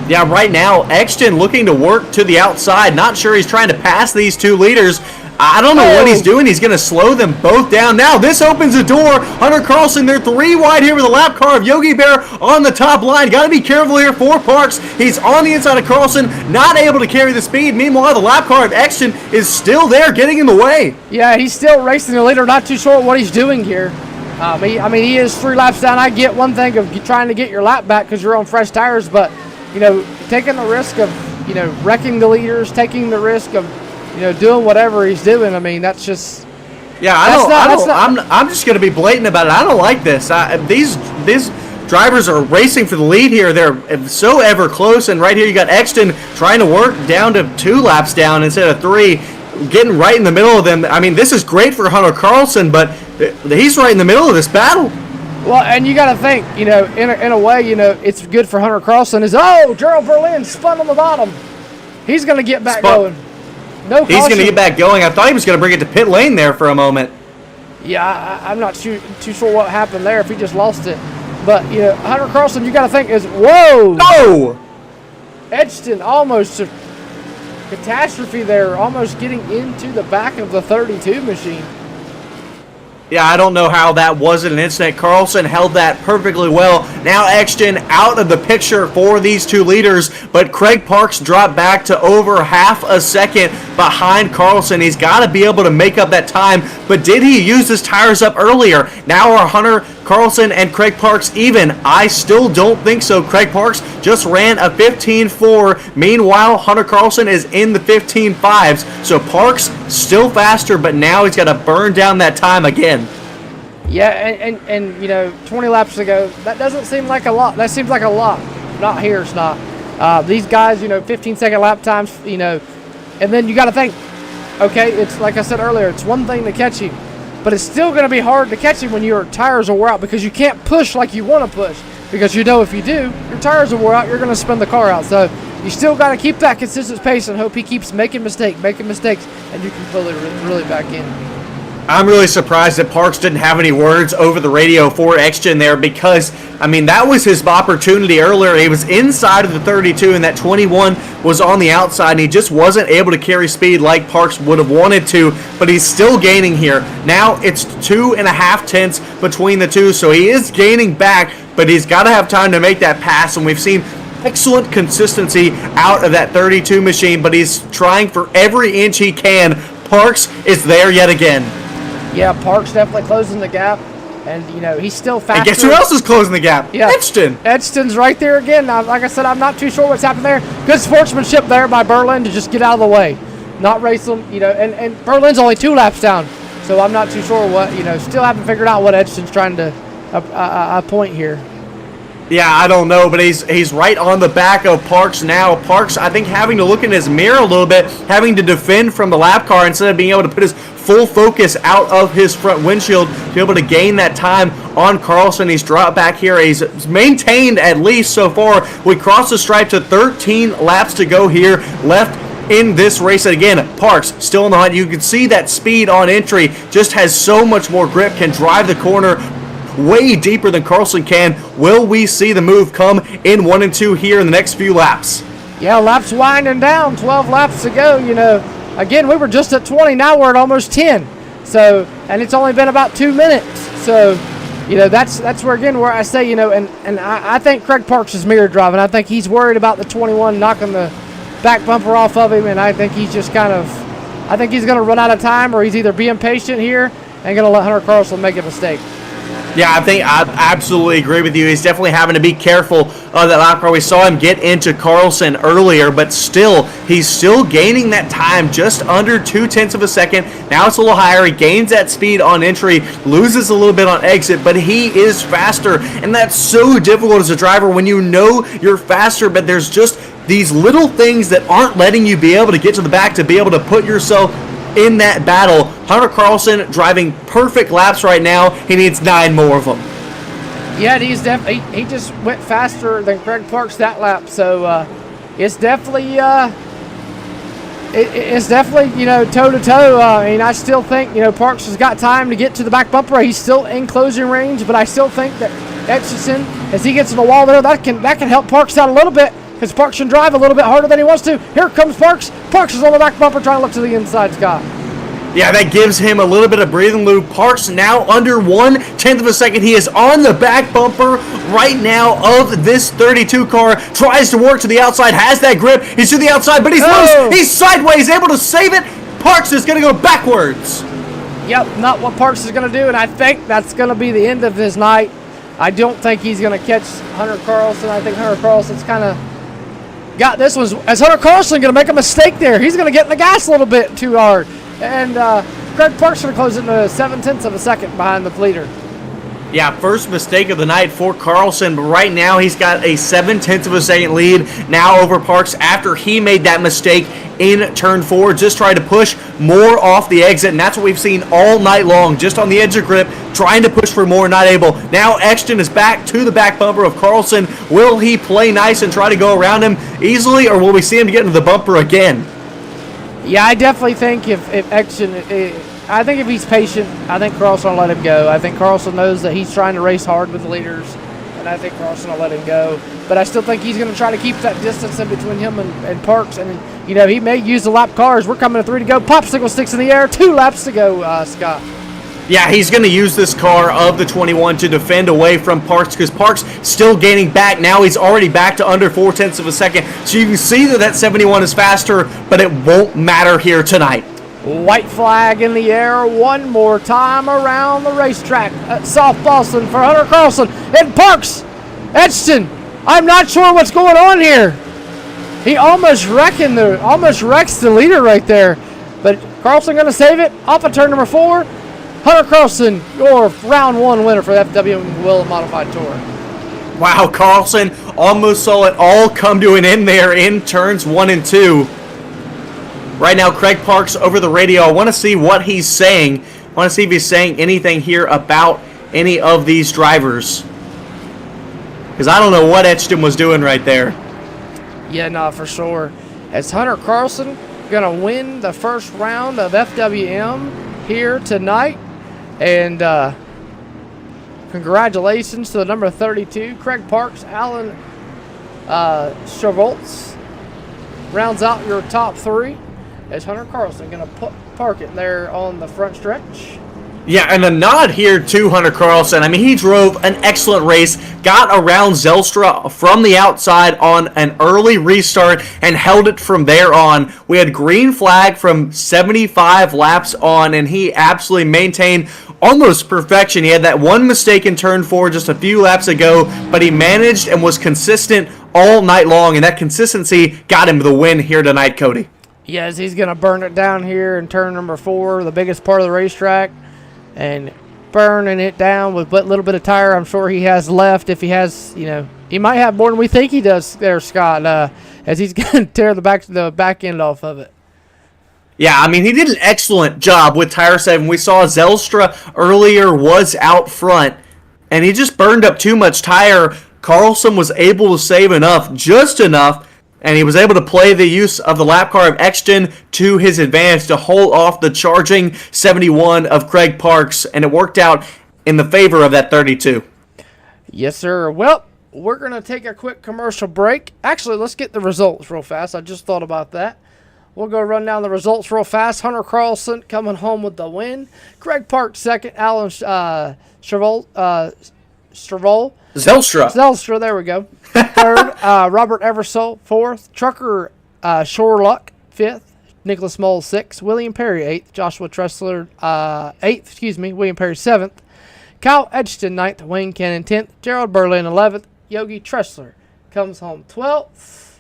Yeah, right now, Edgston looking to work to the outside. Not sure he's trying to pass these 2 leaders. I don't know what he's doing. He's going to slow them both down. Now this opens the door. Hunter Carlson, they're 3 wide here with a lap car of Yogi Bear on the top line. Got to be careful here for Parks. He's on the inside of Carlson, not able to carry the speed. Meanwhile, the lap car of Edgston is still there, getting in the way. Yeah, he's still racing the leader. Not too sure what he's doing here. I mean, he is 3 laps down. I get one thing of trying to get your lap back because you're on fresh tires, but, you know, taking the risk of, you know, wrecking the leaders, taking the risk of, you know, doing whatever he's doing. I mean, that's just. Yeah, I'm just going to be blatant about it. I don't like this. These drivers are racing for the lead here. They're so ever close, and right here you got Edgston trying to work down to 2 laps down instead of 3, getting right in the middle of them. I mean, this is great for Hunter Carlson, but he's right in the middle of this battle. Well, and you got to think, you know, in a way, you know, it's good for Hunter Carlson. Gerald Berlin spun on the bottom. He's going to get back going. No caution. He's going to get back going. I thought he was going to bring it to pit lane there for a moment. Yeah, I'm not too sure what happened there, if he just lost it. But, you know, Hunter Carlson, you got to think is, whoa! No! Edgston almost a catastrophe there, almost getting into the back of the 32 machine. Yeah, I don't know how that wasn't an incident. Carlson held that perfectly well. Now Exton out of the picture for these two leaders, but Craig Parks dropped back to over half a second behind Carlson. He's got to be able to make up that time, but did he use his tires up earlier? Now are Hunter Carlson and Craig Parks even? I still don't think so. Craig Parks just ran a 15.4. Meanwhile, Hunter Carlson is in the 15.5s. So Parks still faster, but now he's got to burn down that time again. Yeah, and you know, 20 laps ago, that doesn't seem like a lot. That seems like a lot. Not here, it's not. These guys, you know, 15-second lap times, you know, and then you got to think, okay, it's like I said earlier, it's one thing to catch him, but it's still going to be hard to catch him when your tires are wore out because you can't push like you want to push. Because you know if you do, your tires will wear out, you're going to spin the car out. So you still got to keep that consistent pace and hope he keeps making mistakes, and you can pull it really back in. I'm really surprised that Parks didn't have any words over the radio for Exton there because, I mean, that was his opportunity earlier. He was inside of the 32 and that 21 was on the outside and he just wasn't able to carry speed like Parks would have wanted to, but he's still gaining here. Now it's 2.5 tenths between the two, so he is gaining back, but he's got to have time to make that pass, and we've seen excellent consistency out of that 32 machine, but he's trying for every inch he can. Parks is there yet again. Yeah, Parks definitely closing the gap, and you know he's still faster. And guess who else is closing the gap? Yeah, Exton. Exton's right there again. Now, like I said, I'm not too sure what's happened there. Good sportsmanship there by Berlin to just get out of the way, not race them. You know, and Berlin's only 2 laps down, so I'm not too sure what. You know, still haven't figured out what Exton's trying to point here. Yeah, I don't know, but he's right on the back of Parks now. Parks, I think, having to look in his mirror a little bit, having to defend from the lap car instead of being able to put his full focus out of his front windshield to be able to gain that time on Carlson. He's dropped back here. He's maintained at least so far. We crossed the stripe to 13 laps to go here left in this race. And again, Parks still in the hunt. You can see that speed on entry, just has so much more grip, can drive the corner way deeper than Carlson can. Will we see the move come in 1 and 2 here in the next few laps? Yeah, laps winding down, 12 laps to go. You know, again, we were just at 20, now we're at almost 10. So, and it's only been about 2 minutes. So, you know, that's where, again, where I say, you know, and I think Craig Parks is mirror driving. I think he's worried about the 21 knocking the back bumper off of him, and I think he's just kind of, I think he's going to run out of time, or he's either being patient here and going to let Hunter Carlson make a mistake. Yeah, I absolutely agree with you. He's definitely having to be careful of that lap car. We saw him get into Carlson earlier, but still, he's still gaining that time just under 0.2 of a second. Now it's a little higher. He gains that speed on entry, loses a little bit on exit, but he is faster, and that's so difficult as a driver when you know you're faster, but there's just these little things that aren't letting you be able to get to the back to be able to put yourself in that battle. Hunter Carlson driving perfect laps right now. He needs 9 more of them. Yeah, he's he just went faster than Craig Parks that lap. So it's definitely it's definitely, you know, toe to toe. I mean, I still think, you know, Parks has got time to get to the back bumper. He's still in closing range, but I still think that Etchison, as he gets to the wall there, that can help Parks out a little bit, because Parks can drive a little bit harder than he wants to. Here comes Parks. Parks is on the back bumper trying to look to the inside, Scott. Yeah, that gives him a little bit of breathing room. Parks now under 1/10 of a second. He is on the back bumper right now of this 32 car. Tries to work to the outside, has that grip. He's to the outside, but he's loose. He's sideways, able to save it. Parks is going to go backwards. Yep, not what Parks is going to do, and I think that's going to be the end of his night. I don't think he's going to catch Hunter Carlson. I think Hunter Carlson's kind of got this one. As Hunter Carlson going to make a mistake there. He's going to get in the gas a little bit too hard. And Craig Parks going to close it to 0.7 of a second behind the leader. Yeah, first mistake of the night for Carlson, but right now he's got a 0.7 of a second lead now over Parks after he made that mistake in turn 4, just trying to push more off the exit, and that's what we've seen all night long, just on the edge of grip, trying to push for more, not able. Now Exton is back to the back bumper of Carlson. Will he play nice and try to go around him easily, or will we see him get into the bumper again? Yeah, I definitely think if Exton, I think if he's patient, I think Carlson will let him go. I think Carlson knows that he's trying to race hard with the leaders, and I think Carlson will let him go. But I still think he's going to try to keep that distance in between him and Parks. And, you know, he may use the lap cars. We're coming to 3 to go. Popsicle sticks in the air. 2 laps to go, Scott. Yeah, he's going to use this car of the 21 to defend away from Parks because Parks still gaining back. Now he's already back to under 0.4 of a second. So you can see that 71 is faster, but it won't matter here tonight. White flag in the air one more time around the racetrack at South Boston for Hunter Carlson and Parks. Edgston, I'm not sure what's going on here. He almost wrecks the leader right there. But Carlson going to save it off of turn number 4. Hunter Carlson, your round 1 winner for the FW Whelen Modified Tour. Wow, Carlson almost saw it all come to an end there in turns 1 and 2. Right now, Craig Parks over the radio. I want to see what he's saying. I want to see if he's saying anything here about any of these drivers. Because I don't know what Edgston was doing right there. Yeah, no, for sure. As Hunter Carlson going to win the first round of FWM here tonight. And congratulations to the number 32, Craig Parks. Alan Stravolts rounds out your top 3. As Hunter Carlson going to park it there on the front stretch. Yeah, and a nod here to Hunter Carlson. I mean, he drove an excellent race, got around Zelstra from the outside on an early restart, and held it from there on. We had green flag from 75 laps on, and he absolutely maintained almost perfection. He had that one mistake in turn 4 just a few laps ago, but he managed and was consistent all night long, and that consistency got him the win here tonight, Cody. Yes, he's going to burn it down here in turn number 4, the biggest part of the racetrack. And burning it down with what little bit of tire I'm sure he has left. If he has, he might have more than we think he does there, Scott, as he's going to tear the back end off of it. Yeah, I mean, he did an excellent job with tire saving. We saw Zelstra earlier was out front, and he just burned up too much tire. Carlson was able to save enough, just enough, and he was able to play the use of the lap car of Exton to his advantage to hold off the charging 71 of Craig Parks, and it worked out in the favor of that 32. Yes, sir. Well, we're going to take a quick commercial break. Actually, let's get the results real fast. I just thought about that. We'll go run down the results real fast. Hunter Carlson coming home with the win. Craig Parks second. Alan Zelstra, there we go. Third, Robert Eversole, 4th. Trucker Shoreluck, 5th. Nicholas Moll, 6th. William Perry, 8th. Joshua Tressler, 8th. William Perry, 7th. Kyle Edgston, 9th. Wayne Cannon, 10th. Gerald Berlin, 11th. Yogi Tressler comes home 12th.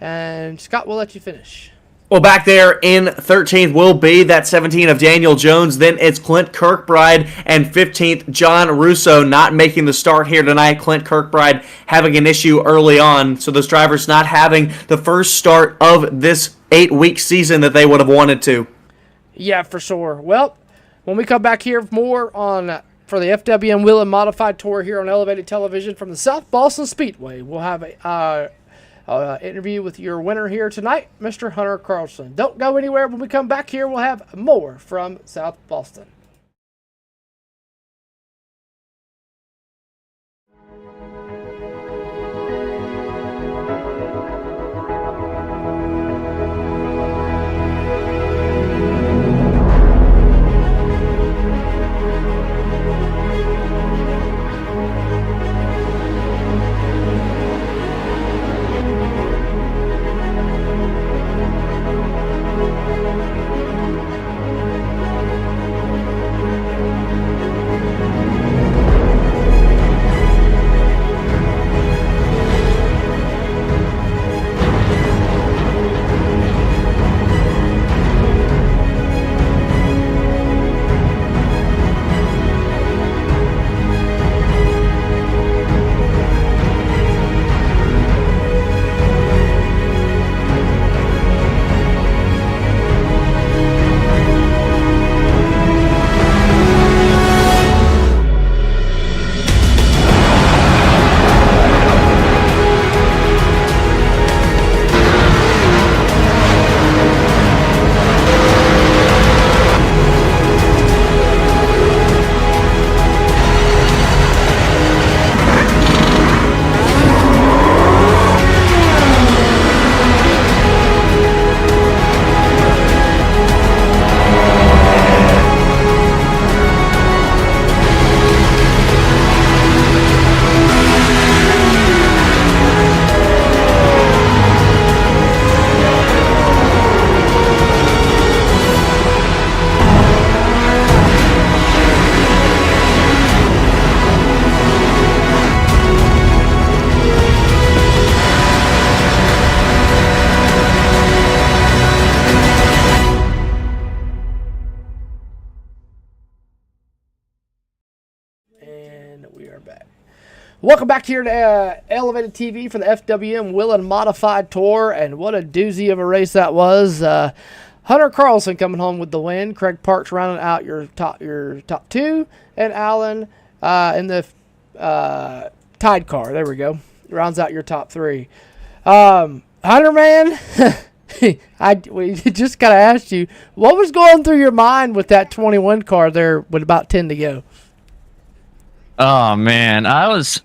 And Scott, we'll let you finish. Well, back there in 13th will be that 17 of Daniel Jones. Then it's Clint Kirkbride and 15th John Russo not making the start here tonight. Clint Kirkbride having an issue early on. So those drivers not having the first start of this 8-week season that they would have wanted to. Yeah, for sure. Well, when we come back here more for the FWM Whelen Modified Tour here on Elevated Television from the South Boston Speedway, we'll have a interview with your winner here tonight, Mr. Hunter Carlson. Don't go anywhere. When we come back here, we'll have more from South Boston. Welcome back here to Elevated TV for the FWM Whelen Modified Tour, and what a doozy of a race that was. Hunter Carlson coming home with the win. Craig Parks rounding out your top two, and Alan in the Tide car. There we go. Rounds out your top three. Hunter, man, we just gotta ask you, what was going through your mind with that 21 car there with about 10 to go? Oh man, I was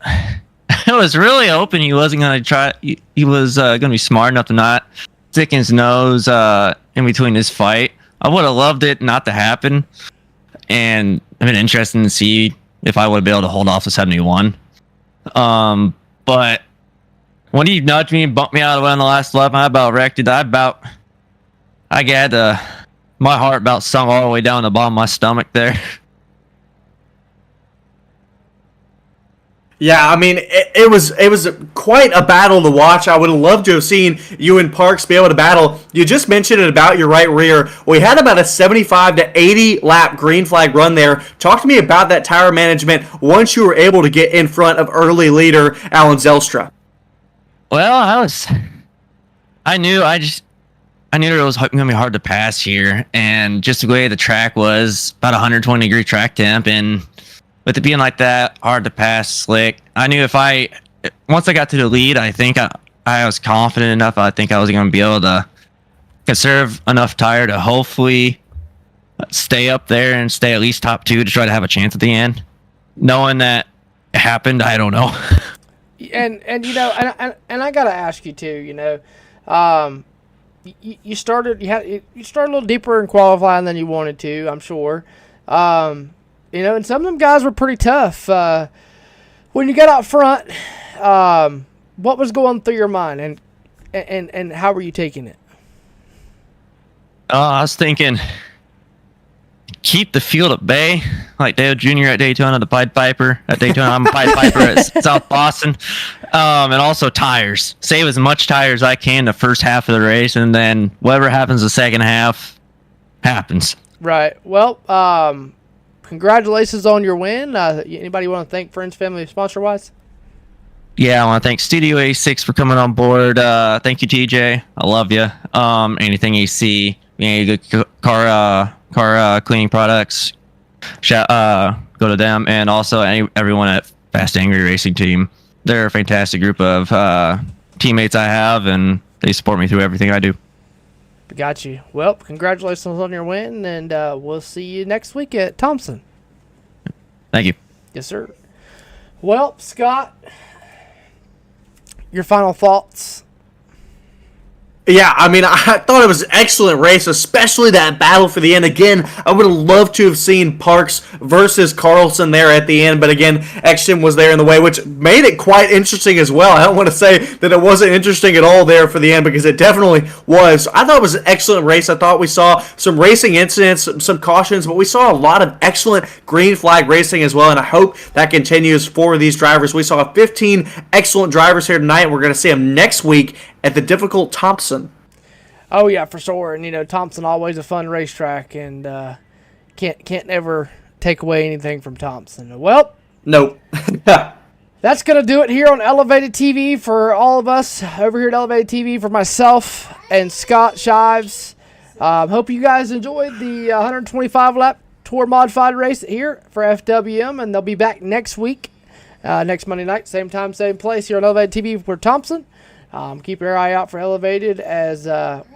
really hoping he wasn't gonna try. He was gonna be smart enough to not stick his nose in between his fight. I would have loved it not to happen, and I've been interested to see if I would be able to hold off the 71. But when he nudged me and bumped me out of the way on the last lap, I about wrecked it. I had my heart about sunk all the way down the bottom of my stomach there. Yeah, I mean, it was quite a battle to watch. I would have loved to have seen you and Parks be able to battle. You just mentioned it about your right rear. We had about a 75 to 80 lap green flag run there. Talk to me about that tire management once you were able to get in front of early leader Alan Zelstra. Well, I knew it was going to be hard to pass here, and just the way the track was, about 120 degree track temp, and with it being like that, hard to pass, slick, I knew once I got to the lead, I think I was confident enough. I think I was going to be able to conserve enough tire to hopefully stay up there and stay at least top two to try to have a chance at the end. Knowing that it happened, I don't know. And you know, and I gotta ask you too. You know, you started a little deeper in qualifying than you wanted to. I'm sure. You know, and some of them guys were pretty tough. When you got out front, what was going through your mind, and how were you taking it? I was thinking, keep the field at bay, like Dale Jr. at Daytona, the Pied Piper at Daytona. I'm a Pied Piper at South Boston. And also tires. Save as much tire as I can the first half of the race, and then whatever happens the second half happens. Right. Well, congratulations on your win. Anybody want to thank friends, family, sponsor-wise? Yeah, I want to thank Studio A6 for coming on board. Thank you, TJ. I love you. Anything you see, any good car cleaning products, go to them. And also everyone at Fast Angry Racing Team. They're a fantastic group of teammates I have, and they support me through everything I do. Got you. Well, congratulations on your win, and we'll see you next week at Thompson. Thank you. Yes, sir. Well, Scott, your final thoughts? Yeah, I mean, I thought it was an excellent race, especially that battle for the end. Again, I would have loved to have seen Parks versus Carlson there at the end, but again, Exton was there in the way, which made it quite interesting as well. I don't want to say that it wasn't interesting at all there for the end, because it definitely was. I thought it was an excellent race. I thought we saw some racing incidents, some cautions, but we saw a lot of excellent green flag racing as well, and I hope that continues for these drivers. We saw 15 excellent drivers here tonight. We're going to see them next week at the difficult Thompson. Oh yeah, for sure. And you know, Thompson always a fun racetrack, and can't ever take away anything from Thompson. Well, nope. That's gonna do it here on Elevated TV for all of us over here at Elevated TV. For myself and Scott Shives. Hope you guys enjoyed the 125 lap tour modified race here for FWM, and they'll be back next week, next Monday night, same time, same place here on Elevated TV for Thompson. Keep your eye out for Elevated, as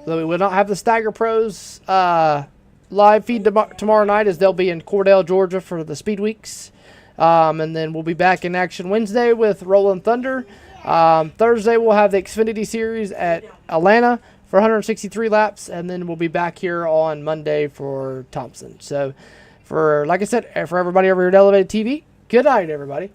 we will not have the Stagger Pros live feed tomorrow night, as they'll be in Cordell, Georgia for the Speed Weeks. And then we'll be back in action Wednesday with Rolling Thunder. Thursday we'll have the Xfinity Series at Atlanta for 163 laps, and then we'll be back here on Monday for Thompson. So, like I said, for everybody over here at Elevated TV, good night, everybody.